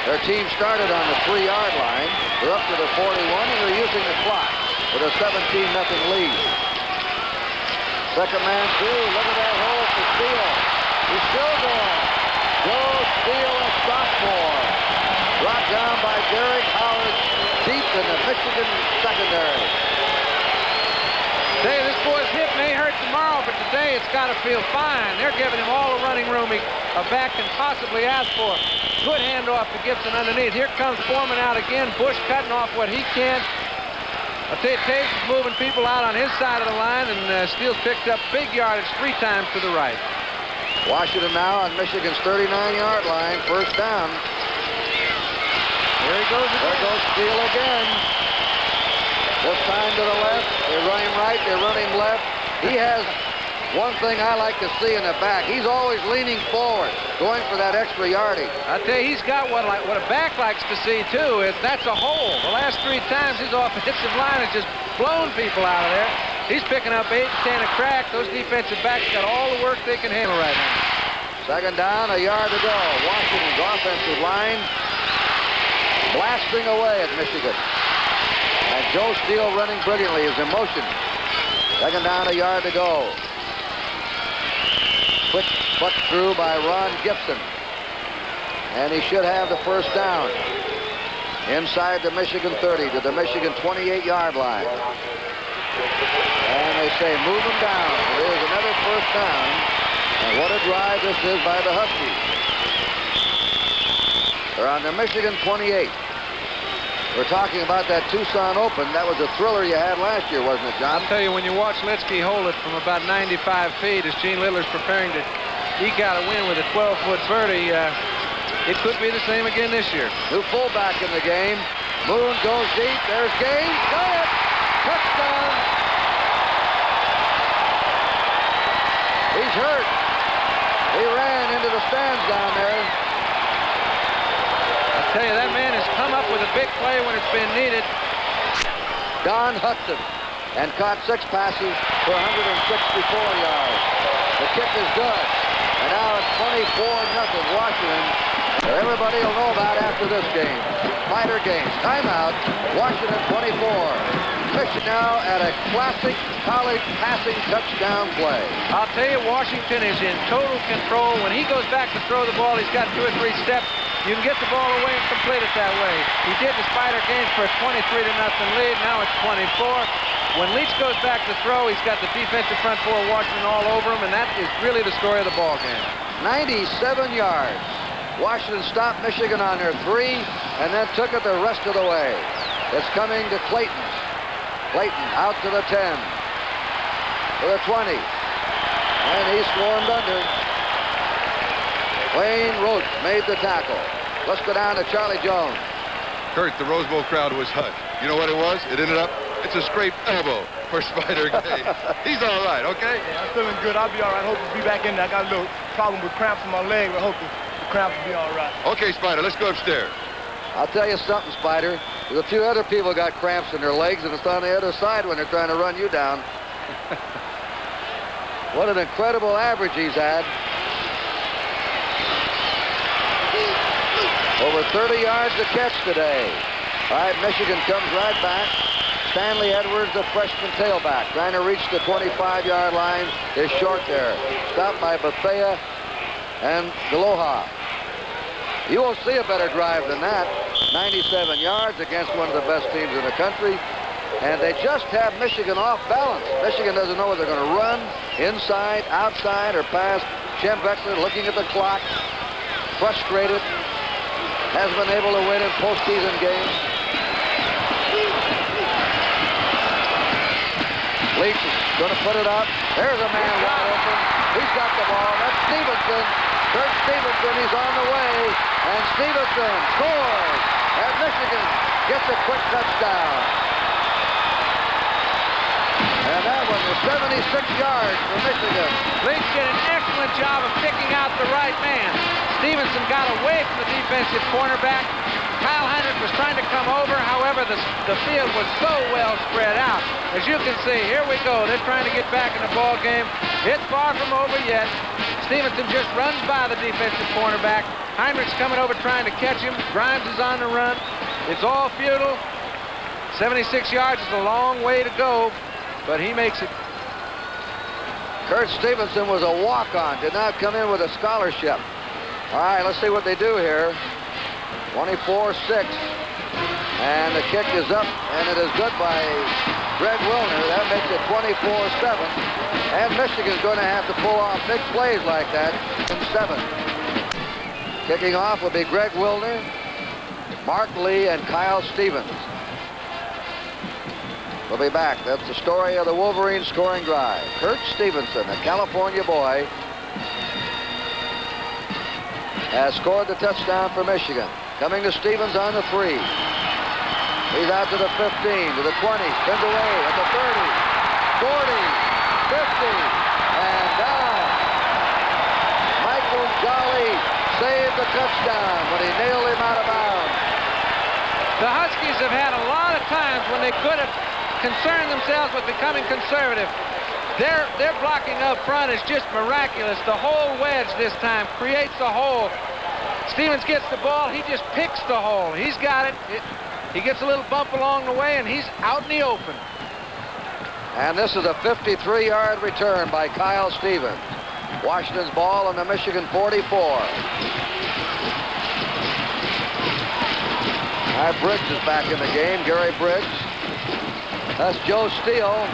Their team started on the 3-yard line. They're up to the 41, and they're using the clock with a 17-0 lead. Second man through. Look at that hole for Steele. He's still going. Joe Steele, a sophomore. Brought down by Derek Howard, deep in the Michigan secondary. Say, this boy's hip may hurt tomorrow, but today it's got to feel fine. They're giving him all the running room a back can possibly ask for. Good handoff to Gibson underneath. Here comes Foreman out again. Bush cutting off what he can. I'll tell you, Taves is moving people out on his side of the line, and Steele's picked up big yardage 3 times to the right. Washington now on Michigan's 39-yard line, first down. There he goes again. There goes Steele again. This time to the left. They run him right. They run him left. He has one thing I like to see in the back. He's always leaning forward, going for that extra yardage. I tell you, he's got what a back likes to see, too. That's a hole. The last 3 times his offensive line has just blown people out of there. He's picking up 8 and 10 a crack. Those defensive backs got all the work they can handle right now. Second down, a yard to go. Washington's offensive line blasting away at Michigan. And Joe Steele running brilliantly is in motion. Second down, a yard to go. Quick butt through by Ron Gibson. And he should have the first down. Inside the Michigan 30 to the Michigan 28-yard line. And they say, move him down. There's another first down. And what a drive this is by the Huskies. They're on the Michigan 28. We're talking about that Tucson Open. That was a thriller you had last year, wasn't it, John? I'll tell you, when you watch Litsky hold it from about 95 feet as Gene Littler's preparing to eke out a win with a 12-foot birdie, it could be the same again this year. New fullback in the game. Moon goes deep. There's Gaines. Got it. Touchdown. He's hurt. He ran into the stands down there. I tell you, that man has come up with a big play when it's been needed. Don Hudson, and caught 6 passes for 164 yards. The kick is good. And now it's 24-0 Washington. That everybody will know about after this game. Minor games. Timeout. Washington 24. Michigan now at a classic college passing touchdown play. I'll tell you, Washington is in total control. When he goes back to throw the ball, he's got 2 or 3 steps. You can get the ball away and complete it that way. He did the Spider games for a 23-0 lead. Now it's 24. When Leach goes back to throw, he's got the defensive front 4 of Washington all over him, and that is really the story of the ball game. 97 yards. Washington stopped Michigan on their 3 and then took it the rest of the way. It's coming to Clayton. Clayton out to the 10. To the 20. And he's swarmed under. Wayne Roach made the tackle. Let's go down to Charlie Jones. Kurt, the Rose Bowl crowd was hushed. You know what it was? It ended up, it's a scraped elbow for Spider Gay. He's all right, okay? Yeah, I'm feeling good. I'll be all right. Hope to be back in there. I got a little problem with cramps in my leg, but I hope the cramps will be all right. Okay, Spider, let's go upstairs. I'll tell you something, Spider. There's a few other people got cramps in their legs, and it's on the other side when they're trying to run you down. What an incredible average he's had. Over 30 yards to catch today. All right, Michigan comes right back. Stanley Edwards, the freshman tailback, trying to reach the 25-yard line, is short there. Stopped by Bethea and Galoha. You won't see a better drive than that. 97 yards against one of the best teams in the country. And they just have Michigan off balance. Michigan doesn't know whether they're going to run, inside, outside, or pass. Shem Beckler looking at the clock, frustrated. Has been able to win in postseason games. Leach is going to put it up. There's a man wide open. He's got the ball. That's Stevenson. Kurt Stevenson, he's on the way. And Stevenson scores. And Michigan gets a quick touchdown. And that one was 76 yards for Michigan. Leach did an excellent job of picking out the right man. Stevenson got away from the defensive cornerback. Kyle Heinrich was trying to come over. However, the field was so well spread out. As you can see, here we go. They're trying to get back in the ball game. It's far from over yet. Stevenson just runs by the defensive cornerback. Heinrich's coming over trying to catch him. Grimes is on the run. It's all futile. 76 yards is a long way to go, but he makes it. Kurt Stevenson was a walk-on, did not come in with a scholarship. All right, let's see what they do here. 24-6. And the kick is up, and it is good by Greg Wilner. That makes it 24-7. And Michigan's going to have to pull off big plays like that in 7. Kicking off will be Greg Wilner, Mark Lee, and Kyle Stevens. We'll be back. That's the story of the Wolverines scoring drive. Kurt Stevenson, a California boy, has scored the touchdown for Michigan. Coming to Stevens on the 3. He's out to the 15, to the 20, spins away at the 30, 40, 50, and down. Michael Jolly saved the touchdown when he nailed him out of bounds. The Huskies have had a lot of times when they could have concerned themselves with becoming conservative. Their blocking up front is just miraculous. The whole wedge this time creates a hole. Stevens gets the ball. He just picks the hole. He's got it. He gets a little bump along the way, and he's out in the open. And this is a 53-yard return by Kyle Stevens. Washington's ball on the Michigan 44. Briggs is back in the game, Gary Briggs. That's Joe Steele.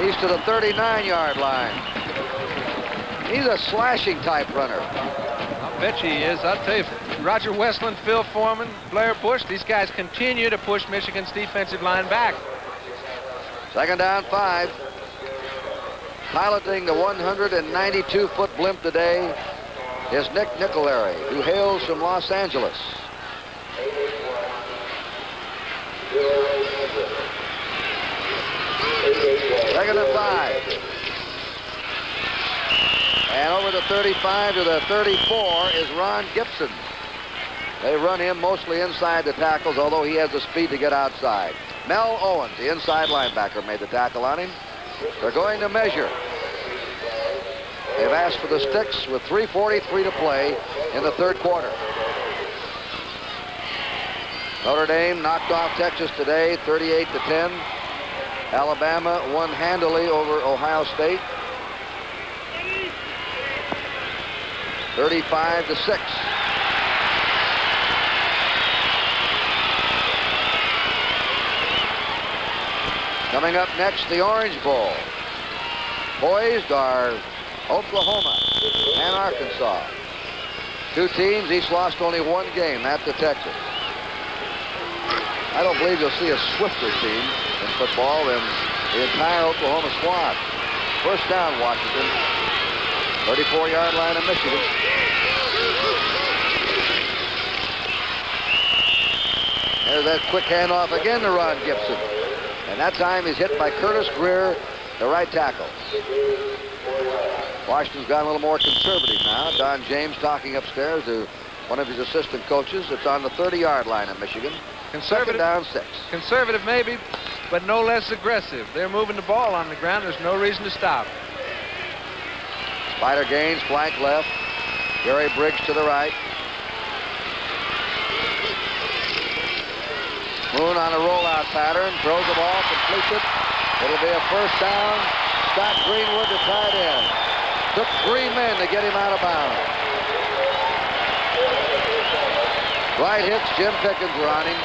He's to the 39-yard line. He's a slashing type runner. I'll bet you he is. I'll tell you, Roger Westland, Phil Foreman, Blair Bush, these guys continue to push Michigan's defensive line back. Second down 5. Piloting the 192-foot blimp today is Nick Nicolari, who hails from Los Angeles. Second and 5. And over the 35 to the 34 is Ron Gibson. They run him mostly inside the tackles, although he has the speed to get outside. Mel Owens, the inside linebacker, made the tackle on him. They're going to measure. They've asked for the sticks with 3:43 to play in the third quarter. Notre Dame knocked off Texas today, 38-10. Alabama won handily over Ohio State, 35-6. Coming up next, the Orange Bowl. Poised are Oklahoma and Arkansas. Two teams, each lost only one game, that's to Texas. I don't believe you'll see a swifter team in football than the entire Oklahoma squad. First down, Washington. 34-yard line of Michigan. There's that quick handoff again to Ron Gibson. And that time he's hit by Curtis Greer, the right tackle. Washington's got a little more conservative now. Don James talking upstairs to one of his assistant coaches. It's on the 30-yard line of Michigan. Conservative. Second down, 6. Conservative maybe, but no less aggressive. They're moving the ball on the ground. There's no reason to stop. Spider Gaines, flank left. Gary Briggs to the right. Moon on a rollout pattern. Throws the ball, completes it. It'll be a first down. Scott Greenwood to tight end. Took 3 men to get him out of bounds. Right hits, Jim Pickens were on him.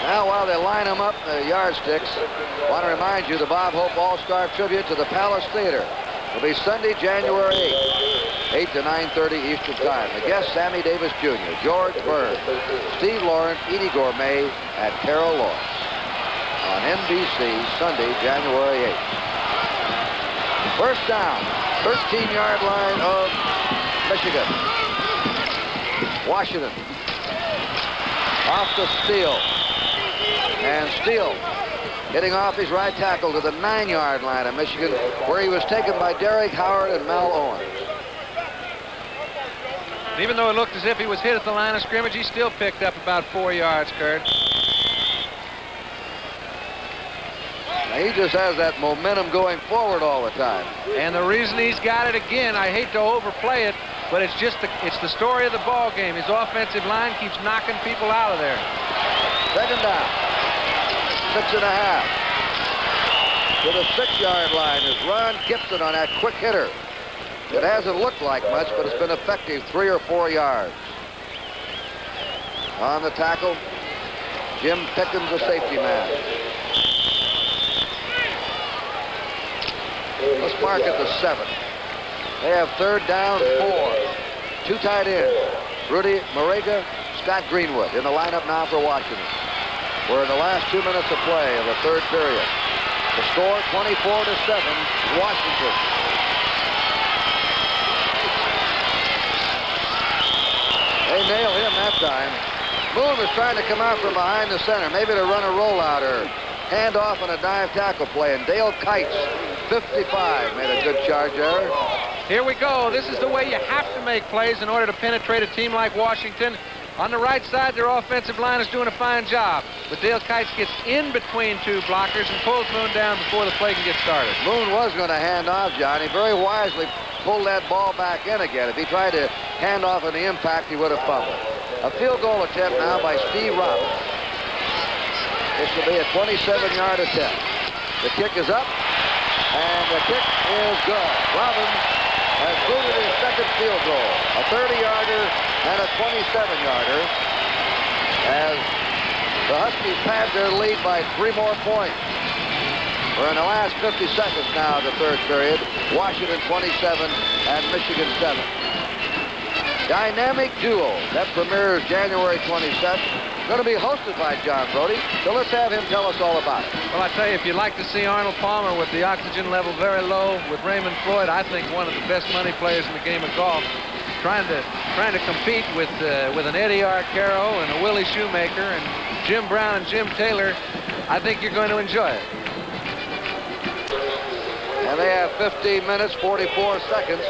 Now, while they line them up, the yardsticks, I want to remind you the Bob Hope All-Star Tribute to the Palace Theater will be Sunday, January 8th, 8 to 9:30 Eastern Time. The guests, Sammy Davis Jr., George Burns, Steve Lawrence, Edie Gourmet, and Carol Lawrence on NBC, Sunday, January 8th. First down, 13-yard line of Michigan. Washington off the Steele. And Steele hitting off his right tackle to the 9-yard line of Michigan, where he was taken by Derek Howard and Mel Owens. Even though it looked as if he was hit at the line of scrimmage, he still picked up about 4 yards, Kurt. Now he just has that momentum going forward all the time. And the reason he's got it again, I hate to overplay it, but it's the story of the ball game. His offensive line keeps knocking people out of there. Second down. 6.5. To the 6-yard line is Ron Gibson on that quick hitter. It hasn't looked like much, but it's been effective, 3 or 4 yards. On the tackle, Jim Pickens, the safety man. Let's mark it to 7. They have third down, 4. 2 tight ends, Rudy Marega, Scott Greenwood in the lineup now for Washington. We're in the last 2 minutes of play of the third period. The score 24-7, Washington. They nail him that time. Moon was trying to come out from behind the center, maybe to run a rollout or hand off on a dive tackle play, and Dale Kites, 55, made a good charge there. Here we go. This is the way you have to make plays in order to penetrate a team like Washington. On the right side, their offensive line is doing a fine job. But Dale Kites gets in between 2 blockers and pulls Moon down before the play can get started. Moon was going to hand off, John. He very wisely pulled that ball back in again. If he tried to hand off on the impact, he would have fumbled. A field goal attempt now by Steve Robbins. This will be a 27-yard attempt. The kick is up, and the kick is good. Robbins has booted his second field goal. A 30-yarder and a 27-yarder as the Huskies pad their lead by 3 more points. We're in the last 50 seconds now of the third period. Washington 27 and Michigan 7. Dynamic duo that premieres January 22nd. Going to be hosted by John Brody, so let's have him tell us all about it. Well, I tell you, if you'd like to see Arnold Palmer with the oxygen level very low, with Raymond Floyd, I think one of the best money players in the game of golf, trying to compete with an Eddie Arcaro and a Willie Shoemaker and Jim Brown and Jim Taylor, I think you're going to enjoy it. And they have 15 minutes, 44 seconds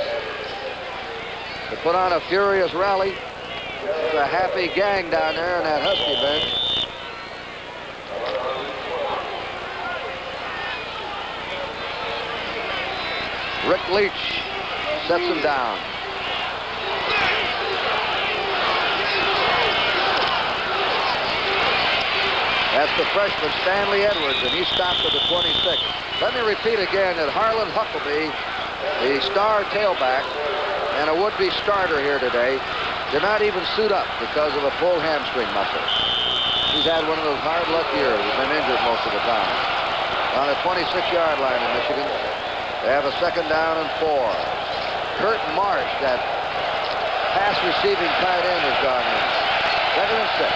to put on a furious rally. It's a happy gang down there in that Husky bench. Rick Leach sets him down. That's the freshman Stanley Edwards, and he stopped at the 26. Let me repeat again that Harlan Huckabee, the star tailback and a would-be starter here today, did not even suit up because of a pulled hamstring muscle. He's had one of those hard luck years. He's been injured most of the time. On the 26-yard line in Michigan, they have a second down and 4. Kurt Marsh, that pass receiving tight end, has gone in. Second and 6.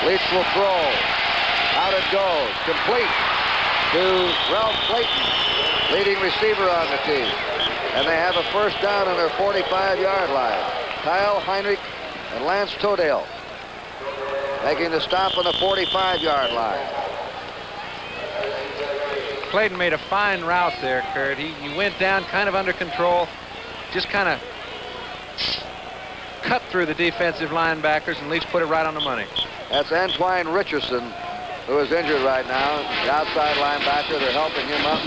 Leach will throw. Out it goes. Complete to Ralph Clayton. leading receiver on the team. And they have a first down on their 45-yard line. Kyle Heinrich and Lance Todale making the stop on the 45-yard line. Clayton made a fine route there, Kurt. He went down kind of under control, just kind of cut through the defensive linebackers, and Leach put it right on the money. That's Antoine Richardson, who is injured right now. The outside linebacker, they're helping him up.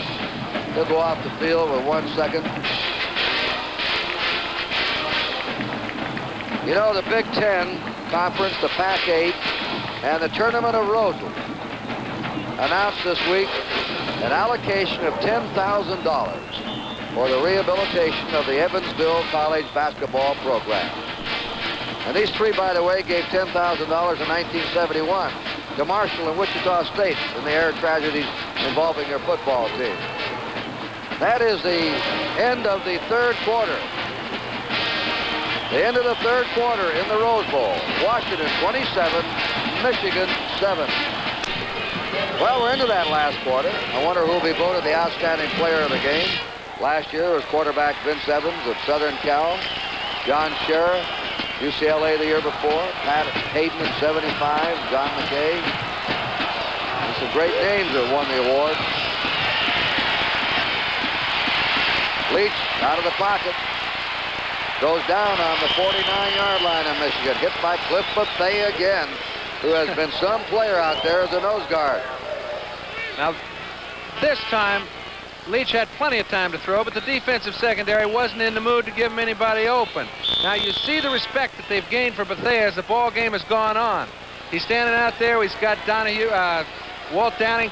He'll go off the field with 1 second. You know, the Big Ten Conference, the Pac-8, and the Tournament of Roses announced this week an allocation of $10,000 for the rehabilitation of the Evansville College basketball program. And these three, by the way, gave $10,000 in 1971 to Marshall and Wichita State in the air tragedies involving their football team. That is the end of the third quarter. The end of the third quarter in the Rose Bowl. Washington 27, Michigan 7. Well, we're into that last quarter. I wonder who will be voted the outstanding player of the game. Last year was quarterback Vince Evans of Southern Cal, John Scherer, UCLA the year before, Pat Hayden at 75, John McKay. And some great names that won the award. Leach out of the pocket. Goes down on the 49-yard line of Michigan. Hit by Cliff Bethea again, who has been some player out there as a nose guard. Now, this time, Leach had plenty of time to throw, but the defensive secondary wasn't in the mood to give him anybody open. Now, you see the respect that they've gained for Bethea as the ball game has gone on. He's standing out there. He's got Donahue, Walt Downing.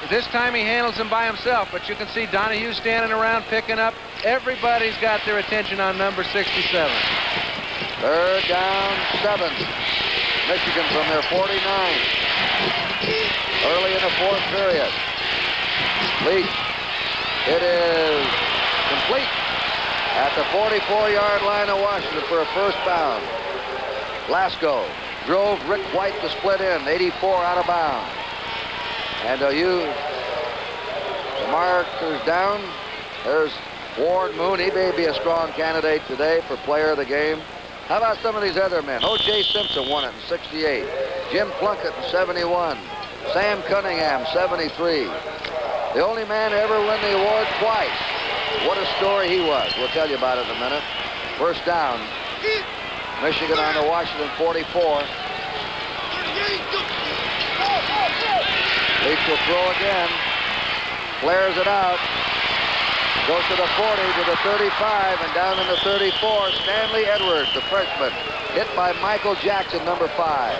This time he handles him by himself, but you can see Donahue standing around picking up. Everybody's got their attention on number 67. Third down, 7. Michigan from their 49. Early in the fourth period. Leach. It is complete at the 44-yard line of Washington for a first down. Glasgow drove Rick White to split in, 84 out of bounds. And the markers down. There's Ward Moon. He may be a strong candidate today for player of the game. How about some of these other men? O.J. Simpson won it in 68. Jim Plunkett in 71. Sam Cunningham, 73. The only man to ever win the award twice. What a story he was. We'll tell you about it in a minute. First down. Michigan on the Washington 44. Leach will throw again. Flares it out. Goes to the 40, to the 35, and down in the 34. Stanley Edwards, the freshman, hit by Michael Jackson, number 5.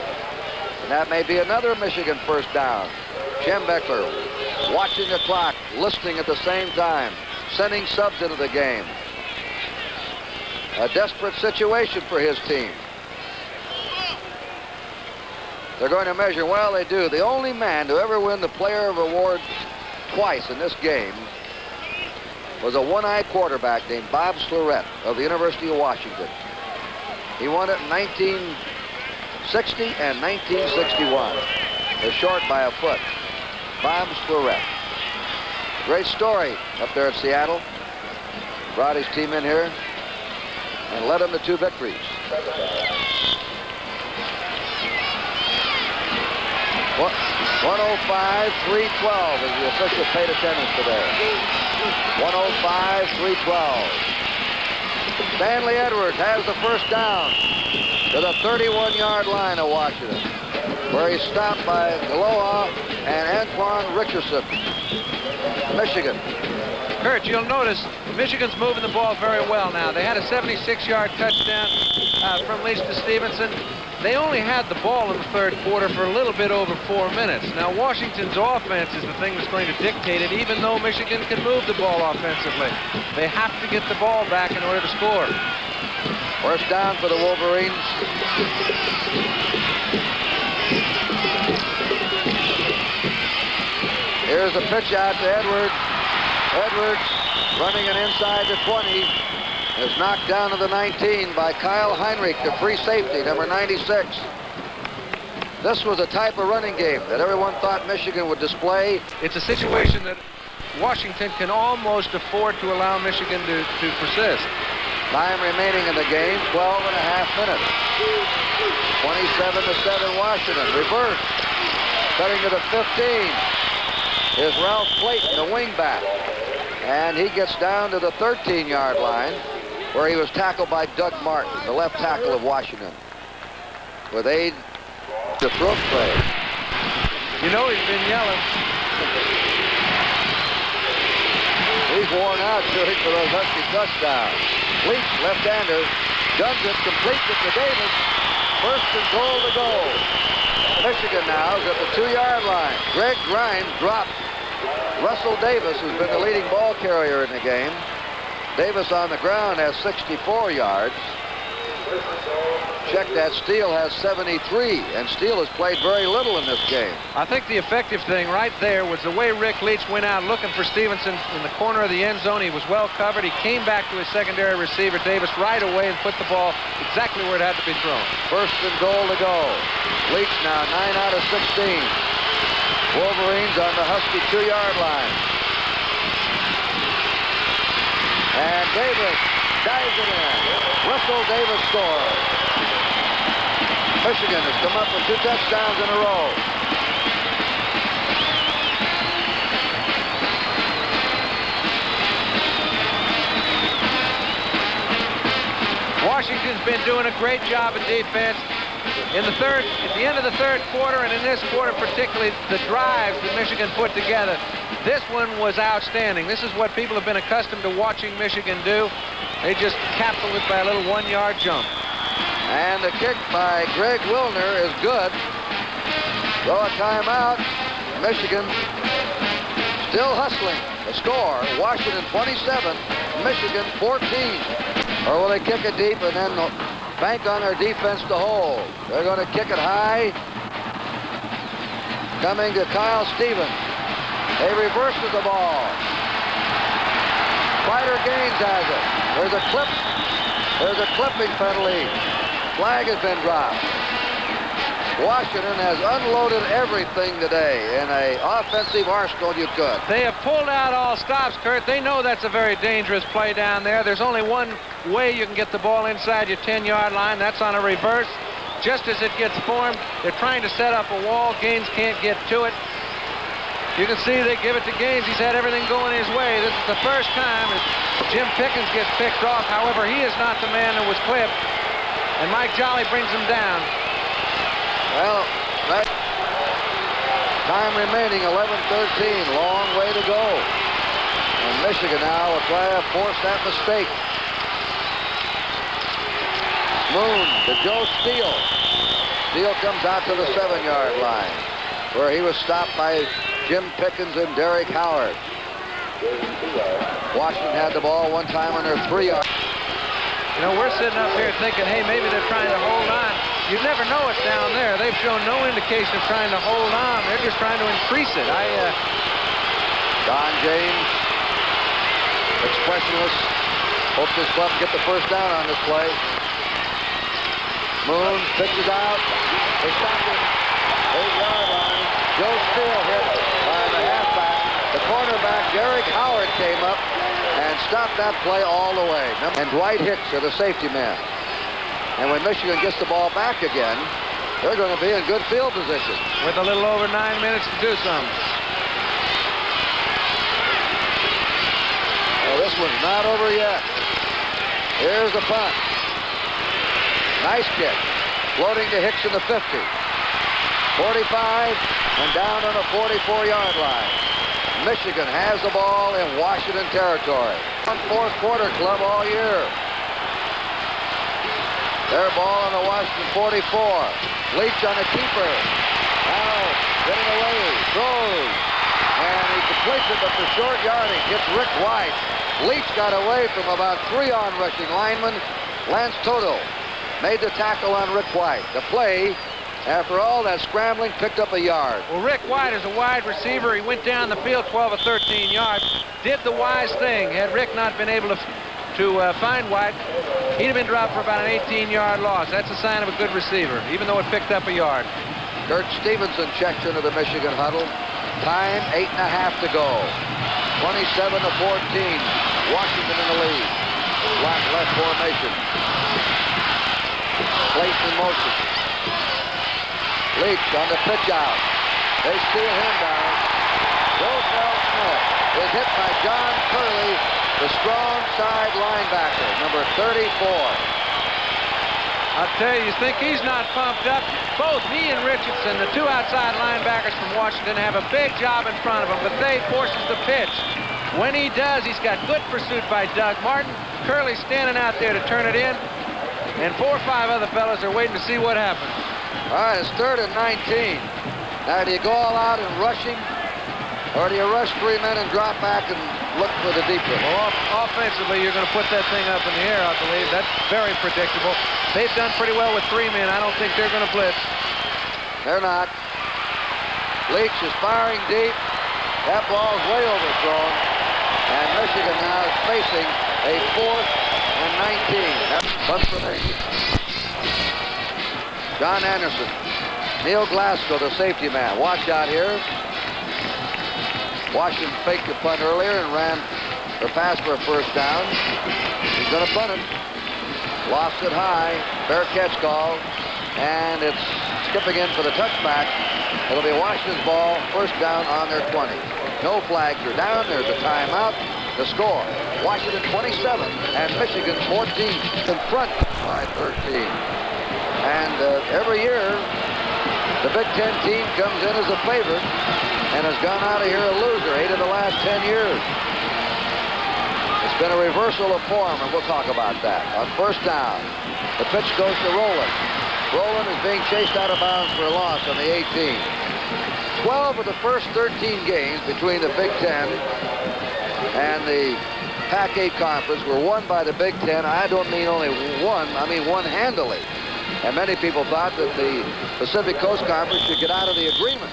And that may be another Michigan first down. Schembechler watching the clock, listening at the same time, sending subs into the game. A desperate situation for his team. They're going to measure. Well, they do. The only man to ever win the Player of Award twice in this game was a one-eyed quarterback named Bob Slurett of the University of Washington. He won it in 1960 and 1961. They're short by a foot. Bob Slurett. Great story up there at Seattle. Brought his team in here and led them to 2 victories. 105-312 is the official paid attendance today. 105-312. Stanley Edwards has the first down to the 31-yard line of Washington, where he's stopped by Galoa and Antoine Richardson. Michigan. Kurt, you'll notice Michigan's moving the ball very well now. They had a 76-yard touchdown from Leach to Stevenson. They only had the ball in the third quarter for a little bit over 4 minutes. Now, Washington's offense is the thing that's going to dictate it, even though Michigan can move the ball offensively. They have to get the ball back in order to score. First down for the Wolverines. Here's the pitch out to Edwards. Edwards running it inside the 20. Is knocked down to the 19 by Kyle Heinrich, the free safety, number 96. This was a type of running game that everyone thought Michigan would display. It's a situation that Washington can almost afford to allow Michigan to persist. Time remaining in the game, 12.5 minutes. 27-7 Washington. Reverse. Cutting to the 15 is Ralph Clayton, the wingback. And he gets down to the 13-yard line where he was tackled by Doug Martin, the left tackle of Washington. With aid to throat spray. You know he's been yelling. He's worn out shooting for those Husky touchdowns. Leach, left-hander, guns it, completes it to Davis. First and goal to go. Michigan now is at the 2-yard line. Greg Grimes dropped Russell Davis, who's been the leading ball carrier in the game. Davis on the ground has 64 yards. Check that, Steele has 73, and Steele has played very little in this game. I think the effective thing right there was the way Rick Leach went out looking for Stevenson in the corner of the end zone. He was well covered. He came back to his secondary receiver, Davis, right away and put the ball exactly where it had to be thrown. First and goal to go. Leach now 9 out of 16. Wolverines on the Husky 2-yard line. And Davis dives it in. Russell Davis scores. Michigan has come up with 2 touchdowns in a row. Washington's been doing a great job in defense. At the end of the third quarter, and in this quarter particularly, the drives that Michigan put together, this one was outstanding. This is what people have been accustomed to watching Michigan do. They just capsuled it by a little 1-yard jump. And the kick by Greg Wilner is good. Throw a timeout. Michigan still hustling. The score, Washington 27, Michigan 14. Or will they kick it deep and then bank on their defense to hold? They're going to kick it high. Coming to Kyle Stevens. He reverses the ball. Spider Gaines has it. There's a clipping penalty. Flag has been dropped. Washington has unloaded everything today in an offensive arsenal you could. They have pulled out all stops, Kurt. They know that's a very dangerous play down there. There's only one way you can get the ball inside your 10-yard line. That's on a reverse. Just as it gets formed, they're trying to set up a wall. Gaines can't get to it. You can see they give it to Gaines. He's had everything going his way. This is the first time that Jim Pickens gets picked off. However, he is not the man that was clipped. And Mike Jolly brings him down. Well, that time remaining, 11-13. Long way to go. And Michigan now will try to force that mistake. Moon to Joe Steele. Steele comes out to the 7-yard line, where he was stopped by Jim Pickens and Derek Howard. Washington had the ball one time on their 3-yard. You know, we're sitting up here thinking, hey, maybe they're trying to hold on. You never know it's down there. They've shown no indication of trying to hold on. They're just trying to increase it. Don James, expressionless, hopes his club can get the first down on this play. Moon pitches out. They stop it. 8-yard line. Joe Steele hit by the halfback. The cornerback, Derek Howard, came up and stopped that play all the way. And Dwight Hicks are the safety man. And when Michigan gets the ball back again, they're going to be in good field position. With a little over 9 minutes to do something. Well, this one's not over yet. Here's the punt. Nice kick. Floating to Hicks in the 50. 45 and down on the 44-yard line. Michigan has the ball in Washington territory. One fourth quarter club all year. Their ball on the Washington 44. Leach on a keeper. Now getting away. Throws. And he completes it, but for short yardage. Gets Rick White. Leach got away from about 3 on-rushing linemen. Lance Toto made the tackle on Rick White. The play, after all that scrambling, picked up a yard. Well, Rick White is a wide receiver. He went down the field 12 or 13 yards. Did the wise thing. Had Rick not been able to find White, he'd have been dropped for about an 18-yard loss. That's a sign of a good receiver, even though it picked up a yard. Kurt Stevenson checks into the Michigan huddle. Time 8.5 to go. 27-14. Washington in the lead. Flat left formation. Clayton in motion. Leach on the pitch out. They steal him down. Roosevelt Smith is hit by John Curley, the strong side linebacker, number 34. I'll tell you, think he's not pumped up. Both he and Richardson, the two outside linebackers from Washington, have a big job in front of him, but they forces the pitch. When he does, he's got good pursuit by Doug Martin. Curley standing out there to turn it in, and 4 or 5 other fellas are waiting to see what happens. All right, it's 3rd and 19. Now, do you go all out and rushing, or do you rush 3 men and drop back and look for the deep one? Well, offensively, you're going to put that thing up in the air, I believe. That's very predictable. They've done pretty well with 3 men. I don't think they're going to blitz. They're not. Leach is firing deep. That ball's way overthrown. And Michigan now is facing a 4th and 19. That's fun for me. John Anderson. Neil Glasgow, the safety man. Watch out here. Washington faked the punt earlier and ran the pass for a first down. He's going to punt it. Lost it high. Fair catch call. And it's skipping in for the touchback. It'll be Washington's ball. First down on their 20. No flags are down. There's a timeout. The score, Washington 27 and Michigan 14 in front by 13. And every year, the Big Ten team comes in as a favorite and has gone out of here a loser 8 of the last 10 years. It's been a reversal of form, and we'll talk about that. On first down, the pitch goes to Rowland. Rowland is being chased out of bounds for a loss on the 18. 12 of the first 13 games between the Big Ten and the Pac-8 Conference were won by the Big Ten. I don't mean only one, I mean one handily. And many people thought that the Pacific Coast Conference should get out of the agreement.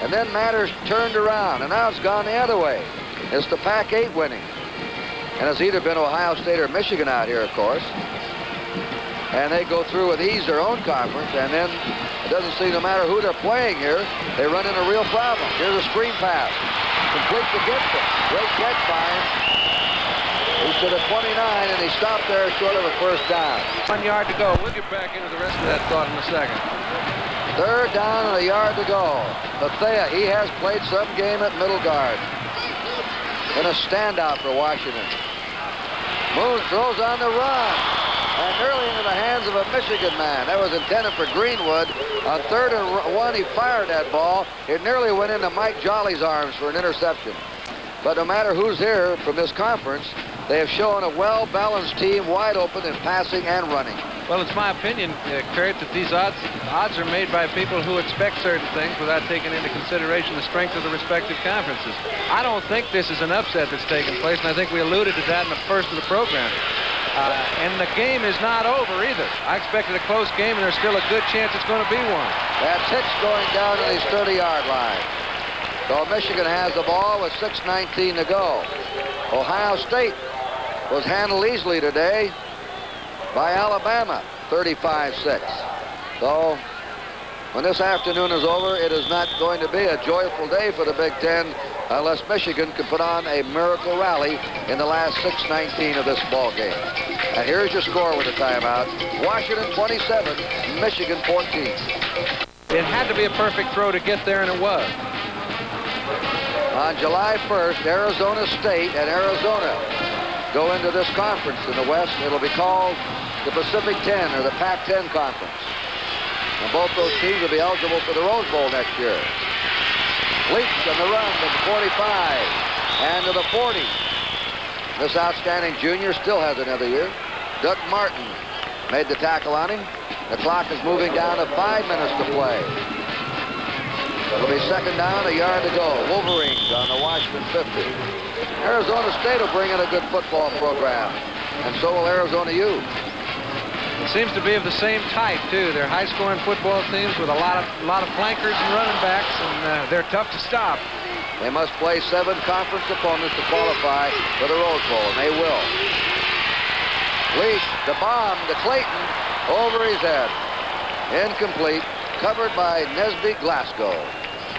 And then matters turned around, and now it's gone the other way. It's the Pac-8 winning. And it's either been Ohio State or Michigan out here, of course. And they go through with ease their own conference, and then it doesn't seem no matter who they're playing here, they run into real problem. Here's a screen pass. Complete to Gibson. Great catch by him. He's to the 29, and he stopped there short of a first down. 1 yard to go. We'll get back into the rest of that thought in a second. 3rd down and a yard to go. Bethea, he has played some game at middle guard. Been a standout for Washington. Moon throws on the run. And nearly into the hands of a Michigan man. That was intended for Greenwood. On 3rd and 1, he fired that ball. It nearly went into Mike Jolly's arms for an interception. But no matter who's here from this conference, they have shown a well-balanced team, wide open in passing and running. Well, it's my opinion, Kurt, that these odds are made by people who expect certain things without taking into consideration the strength of the respective conferences. I don't think this is an upset that's taking place, and I think we alluded to that in the first of the program. And the game is not over either. I expected a close game, and there's still a good chance it's going to be one. That's Hicks going down to his 30-yard line. So Michigan has the ball with 6:19 to go. Ohio State was handled easily today by Alabama, 35-6. So when this afternoon is over, it is not going to be a joyful day for the Big Ten unless Michigan can put on a miracle rally in the last 6:19 of this ball game. And here's your score with the timeout. Washington 27, Michigan 14. It had to be a perfect throw to get there, and it was. On July 1st, Arizona State and Arizona go into this conference in the West. It'll be called the Pacific 10 or the Pac-10 Conference. And both those teams will be eligible for the Rose Bowl next year. Leach on the run to the 45 and to the 40. This outstanding junior still has another year. Doug Martin made the tackle on him. The clock is moving down to 5 minutes to play. It'll be 2nd down, a yard to go. Wolverines on the Washington 50. Arizona State will bring in a good football program, and so will Arizona U. It seems to be of the same type, too. They're high-scoring football teams with a lot of flankers and running backs, and they're tough to stop. They must play 7 conference opponents to qualify for the Rose Bowl, and they will. Leach, the bomb to Clayton, over his head. Incomplete, covered by Nesby Glasgow,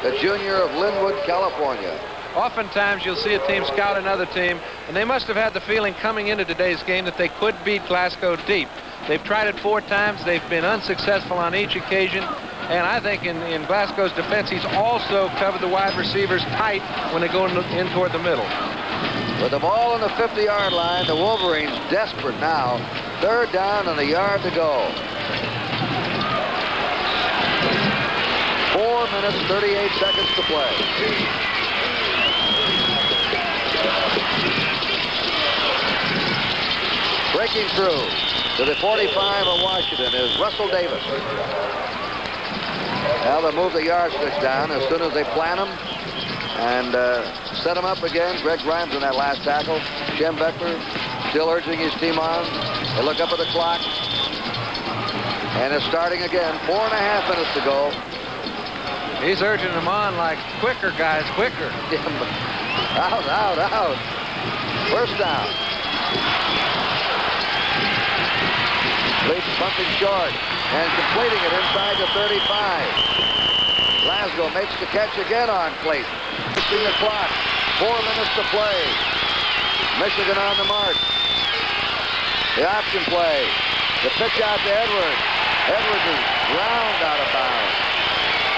the junior of Linwood, California. Oftentimes you'll see a team scout another team, and they must have had the feeling coming into today's game that they could beat Glasgow deep. They've tried it 4 times. They've been unsuccessful on each occasion. And I think in Glasgow's defense, he's also covered the wide receivers tight when they go in toward the middle. With the ball on the 50-yard line, the Wolverines desperate now. 3rd down and a yard to go. 4 minutes, 38 seconds to play. Breaking through to the 45 of Washington is Russell Davis. Now they move the yardstick down as soon as they plant them and set them up again. Greg Grimes in that last tackle. Jim Beckler still urging his team on. They look up at the clock. And it's starting again. 4.5 minutes to go. He's urging them on like, quicker, guys, quicker. Out, out, out. First down. Leaf pumping short and completing it inside the 35. Glasgow makes the catch again on Clayton. Pushing the clock. 4 minutes to play. Michigan on the march. The option play. The pitch out to Edwards. Edwards is round out of bounds.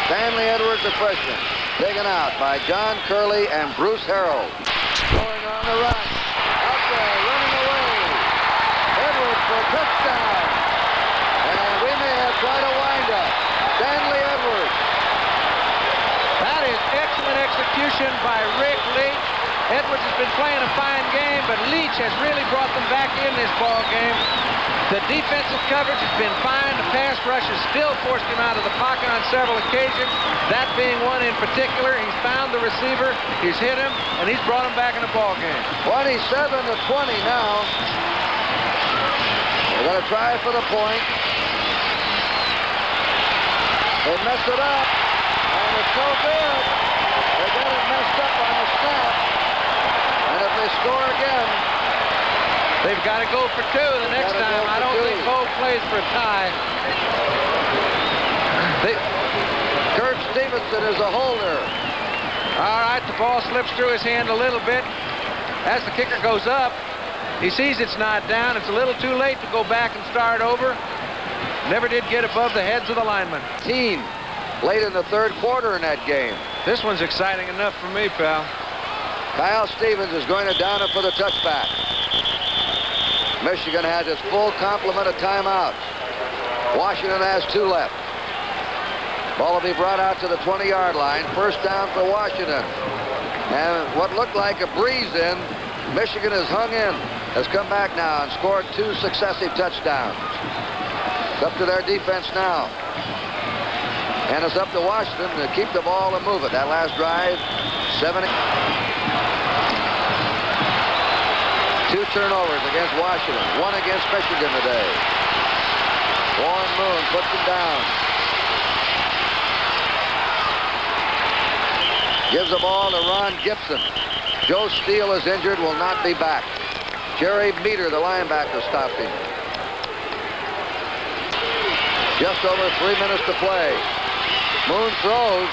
Stanley Edwards, the freshman, taken out by John Curley and Bruce Harrell. Going on the run. Out there, running away. Edwards for a touchdown. And we may have quite a windup. Stanley Edwards. That is excellent execution by Rick Leach. Edwards has been playing a fine game, but Leach has really brought them back in this ball game. The defensive coverage has been fine. The pass rush has still forced him out of the pocket on several occasions. That being one in particular. He's found the receiver, he's hit him, and he's brought him back in the ball game. 27-20 now. They're going to try for the point. They messed it up, and it's no good. They got it messed up on the snap. And if they score again, they've got to go for 2 the next time. I don't think Cole plays for a tie. Kurt Stevenson is a holder. All right, the ball slips through his hand a little bit. As the kicker goes up, he sees it's not down. It's a little too late to go back and start over. Never did get above the heads of the linemen. Late in the 3rd quarter in that game. This one's exciting enough for me, pal. Kyle Stevens is going to down it for the touchback. Michigan has its full complement of timeouts. Washington has 2 left. Ball will be brought out to the 20-yard line. First down for Washington. And what looked like a breeze in, Michigan has hung in, has come back now and scored 2 successive touchdowns. It's up to their defense now. And it's up to Washington to keep the ball and move it. That last drive, 2 turnovers against Washington. 1 against Michigan today. Warren Moon puts him down. Gives the ball to Ron Gibson. Joe Steele is injured, will not be back. Jerry Meter, the linebacker, stopped him. Just over 3 minutes to play. Moon throws.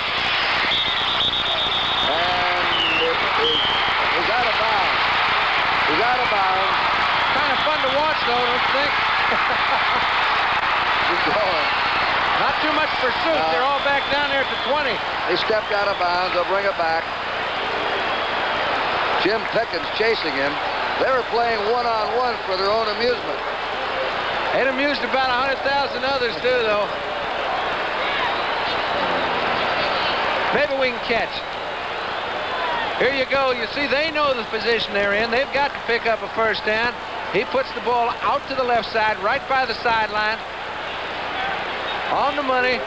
And he's out of bounds. He's out of bounds. Kind of fun to watch, though, don't you think? He's going. Not too much pursuit. They're all back down there at the 20. He stepped out of bounds. They'll bring it back. Jim Pickens chasing him. They were playing one-on-one for their own amusement. It amused about 100,000 others, too, though. Maybe we can catch. Here you go. You see, they know the position they're in. They've got to pick up a first down. He puts the ball out to the left side, right by the sideline. On the money.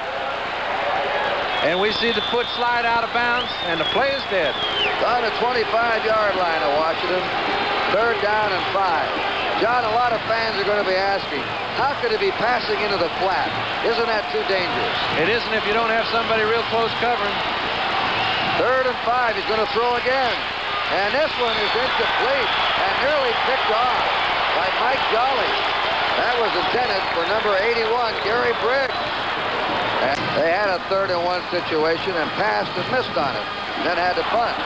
And we see the foot slide out of bounds, and the play is dead. On the 25-yard line of Washington. 3rd down and 5. John, a lot of fans are going to be asking, how could he be passing into the flat? Isn't that too dangerous? It isn't if you don't have somebody real close covering. 3rd and 5. He's going to throw again. And this one is incomplete and nearly picked off by Mike Jolly. That was intended for number 81, Gary Briggs. And they had a 3rd and 1 situation and passed and missed on it. Then had to punt.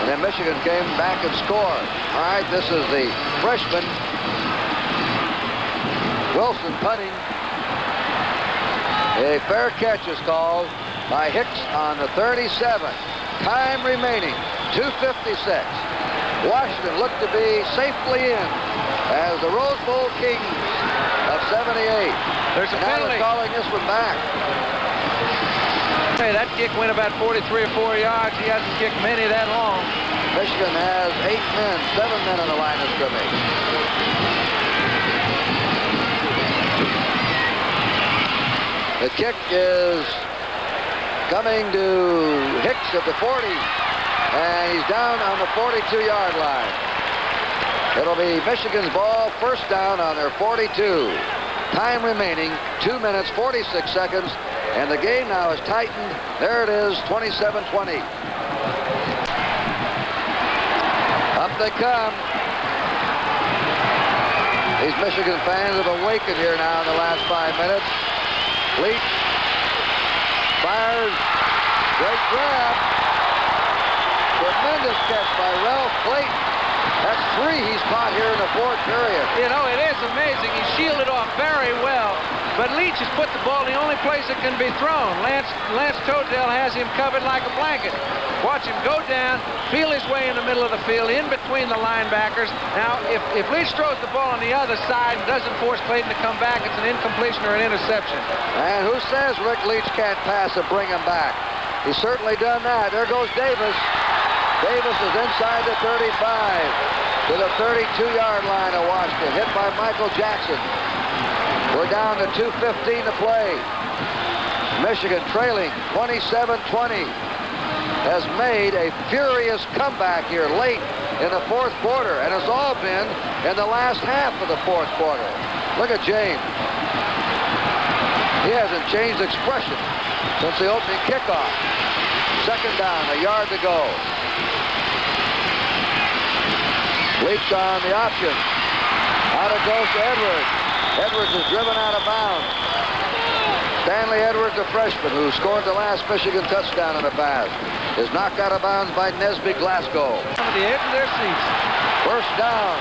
And then Michigan came back and scored. All right, this is the freshman. Wilson punting. A fair catch is called by Hicks on the 37. Time remaining, 2:56. Washington looked to be safely in as the Rose Bowl Kings of 78. There's a now penalty. they're calling this one back. Hey, that kick went about 43 or 4 yards. He hasn't kicked many that long. Michigan has 8 men, 7 men on the line of scrimmage. The kick is coming to Hicks at the 40, and he's down on the 42-yard line. It'll be Michigan's ball, first down on their 42. Time remaining, 2 minutes, 46 seconds, and the game now is tightened. There it is, 27-20. Up they come. These Michigan fans have awakened here now in the last 5 minutes. Leach fires. Great grab. Tremendous catch by Ralph Clayton. That's 3 he's caught here in the 4th period. You know, it is amazing. He shielded off very well. But Leach has put the ball in the only place it can be thrown. Lance Todell has him covered like a blanket. Watch him go down, feel his way in the middle of the field, in between the linebackers. Now, if Leach throws the ball on the other side and doesn't force Clayton to come back, it's an incompletion or an interception. And who says Rick Leach can't pass and bring him back? He's certainly done that. There goes Davis. Davis is inside the 35 to the 32-yard line of Washington, hit by Michael Jackson. We're down to 2:15 to play. Michigan trailing 27-20 has made a furious comeback here late in the 4th quarter, and it's all been in the last half of the 4th quarter. Look at James. He hasn't changed expression since the opening kickoff. Second down, a yard to go. Leach on the option. Out it goes to Edwards. Edwards is driven out of bounds. Stanley Edwards, the freshman, who scored the last Michigan touchdown in the pass, is knocked out of bounds by Nesby Glasgow. On the edge of their seats. First down.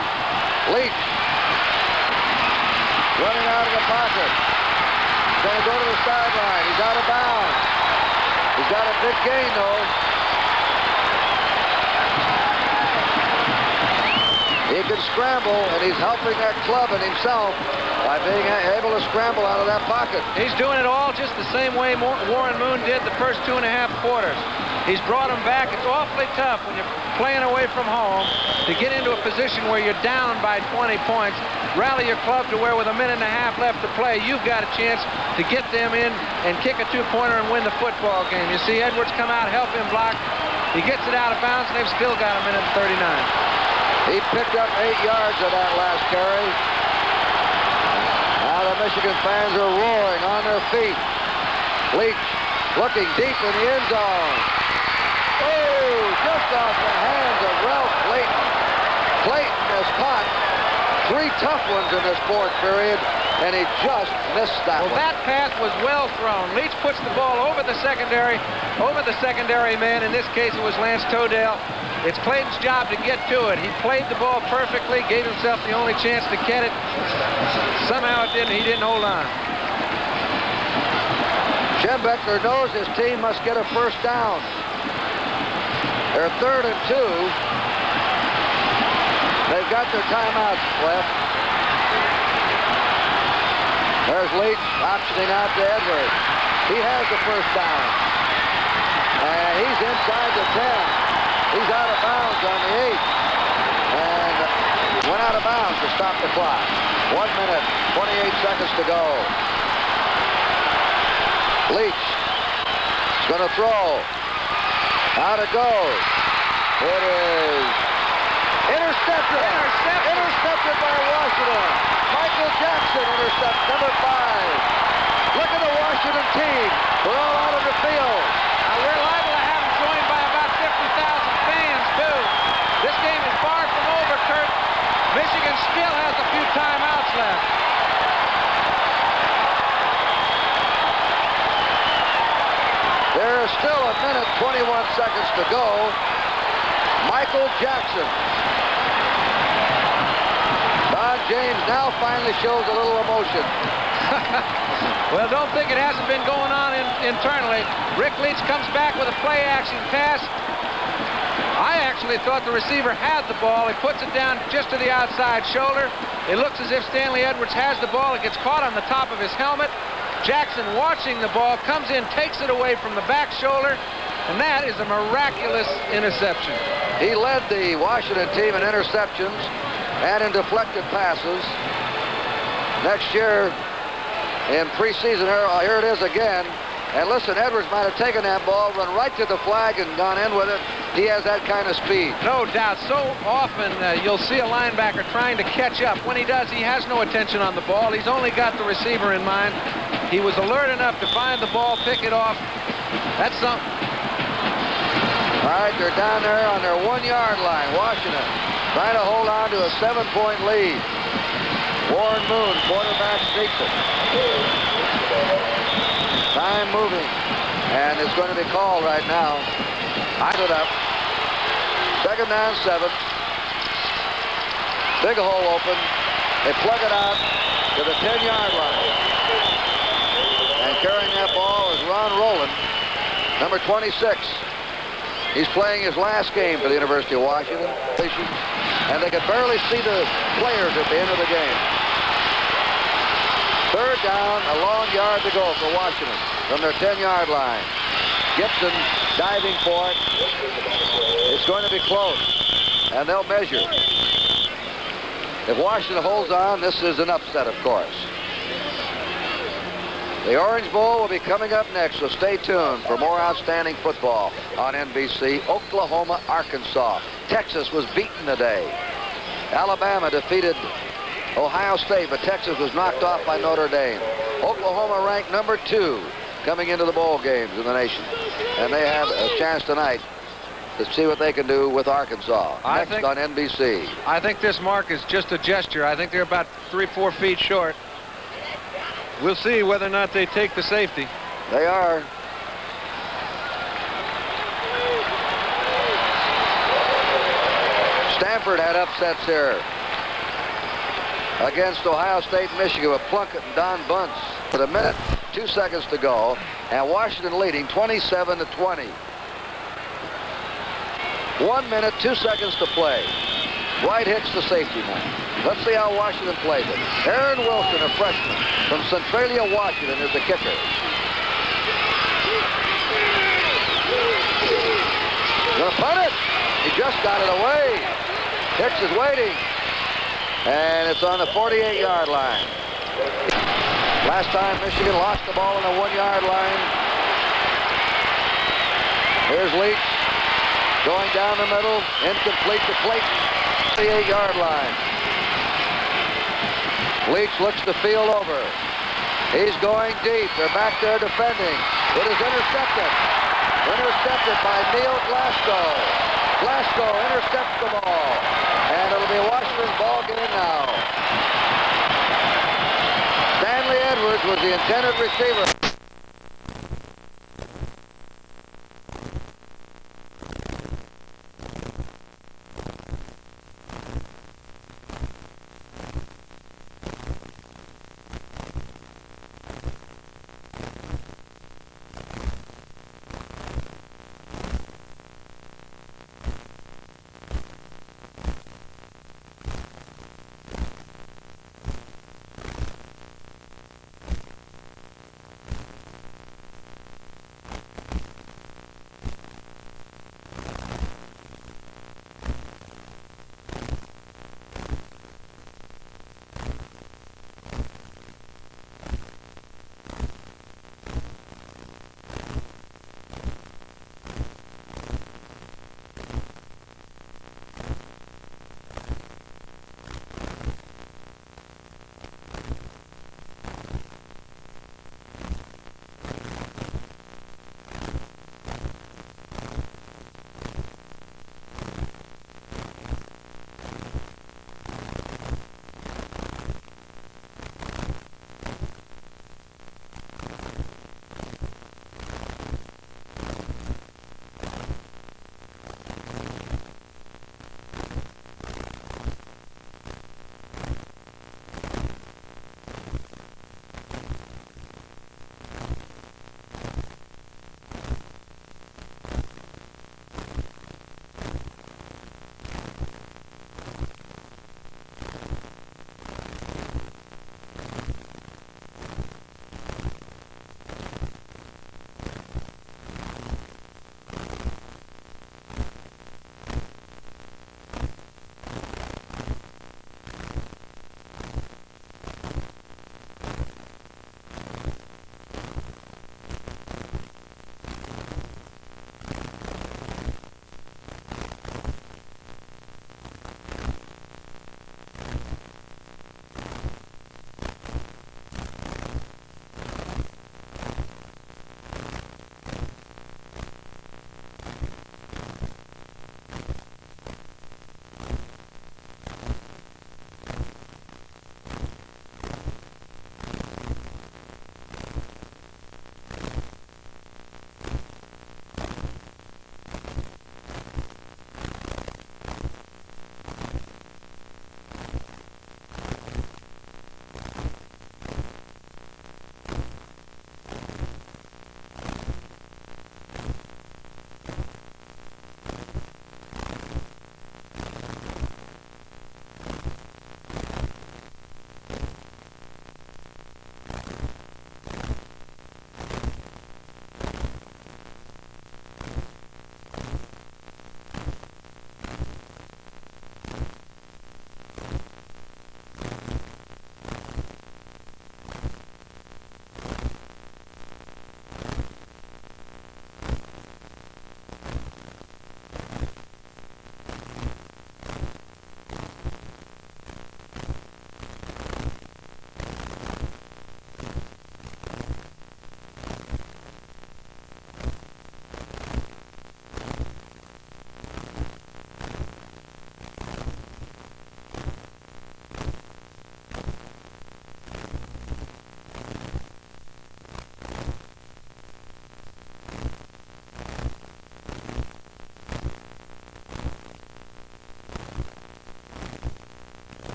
Leach running out of the pocket. He's going to go to the sideline. He's out of bounds. He's got a big gain, though. He can scramble, and he's helping that club and himself by being able to scramble out of that pocket. He's doing it all just the same way Warren Moon did the first 2.5 quarters. He's brought him back. It's awfully tough when you're playing away from home to get into a position where you're down by 20 points, rally your club to where with 1.5 minutes left to play, you've got a chance to get them in and kick a 2-pointer and win the football game. You see Edwards come out, help him block. He gets it out of bounds, and they've still got 1 minute and 39. He picked up 8 yards of that last carry. Now the Michigan fans are roaring on their feet. Leach looking deep in the end zone. Oh, just off the hands of Ralph Clayton. Clayton has caught 3 tough ones in this 4th period, and he just missed that one. Well, that pass was well thrown. Leach puts the ball over the secondary man. In this case, it was Lance Todell. It's Clayton's job to get to it. He played the ball perfectly, gave himself the only chance to get it. Somehow it didn't. He didn't hold on. Jim Beckler knows his team must get a first down. They're 3rd and 2. They've got their timeouts left. There's Leach optioning out to Edwards. He has the first down. And he's inside the 10. He's out of bounds on the 8. And went out of bounds to stop the clock. 1 minute, 28 seconds to go. Leach is going to throw. Out it goes. It is intercepted. Intercepted by Washington. Michael Jackson intercepts number 5. Look at the Washington team. They're all out of the field. Now we're liable to have them joined by about 50,000 fans, too. This game is far from over, Kurt. Michigan still has a few timeouts left. There is still 1 minute, 21 seconds to go. Michael Jackson. Don James now finally shows a little emotion. Well, don't think it hasn't been going on internally. Rick Leach comes back with a play-action pass. I actually thought the receiver had the ball. He puts it down just to the outside shoulder. It looks as if Stanley Edwards has the ball. It gets caught on the top of his helmet. Jackson, watching the ball, comes in, takes it away from the back shoulder, and that is a miraculous interception. He led the Washington team in interceptions and in deflected passes. Next year in preseason, here it is again. And listen, Edwards might have taken that ball, run right to the flag and gone in with it. He has that kind of speed. No doubt. So often you'll see a linebacker trying to catch up. When he does, he has no attention on the ball. He's only got the receiver in mind. He was alert enough to find the ball, pick it off. That's something. All right, they're down there on their 1-yard line. Washington trying to hold on to a 7-point lead. Warren Moon, quarterback, sneaks it. Time moving, and it's going to be called right now. Eyes it up. 2nd down, 7. Big hole open. They plug it out to the 10-yard line. And carrying that ball is Ron Rowland, number 26. He's playing his last game for the University of Washington. And they could barely see the players at the end of the game. 3rd down, a long yard to go for Washington from their 10-yard line. Gibson diving for it. It's going to be close, and they'll measure. If Washington holds on, this is an upset, of course. The Orange Bowl will be coming up next, so stay tuned for more outstanding football on NBC. Oklahoma, Arkansas. Texas was beaten today. Alabama defeated Ohio State, but Texas was knocked off by Notre Dame. Oklahoma ranked number 2 coming into the bowl games in the nation. And they have a chance tonight to see what they can do with Arkansas. Next on NBC. I think this mark is just a gesture. I think they're about 3-4 feet short. We'll see whether or not they take the safety. They are. Stanford had upsets here against Ohio State and Michigan with Plunkett and Don Bunce with a minute, 2 seconds to go, and Washington leading 27-20. 1 minute, 2 seconds to play. White hits the safety man. Let's see how Washington plays it. Aaron Wilson, a freshman from Centralia, Washington, is the kicker. Gonna punt it. He just got it away. Hicks is waiting. And it's on the 48-yard line. Last time Michigan lost the ball on the 1-yard line. Here's Leach going down the middle, incomplete to Clayton, 48-yard line. Leach looks the field over. He's going deep. They're back there defending. It is intercepted. Intercepted by Neil Glasgow. Glasgow intercepts the ball. And it'll be Washington's ball game now. Stanley Edwards was the intended receiver.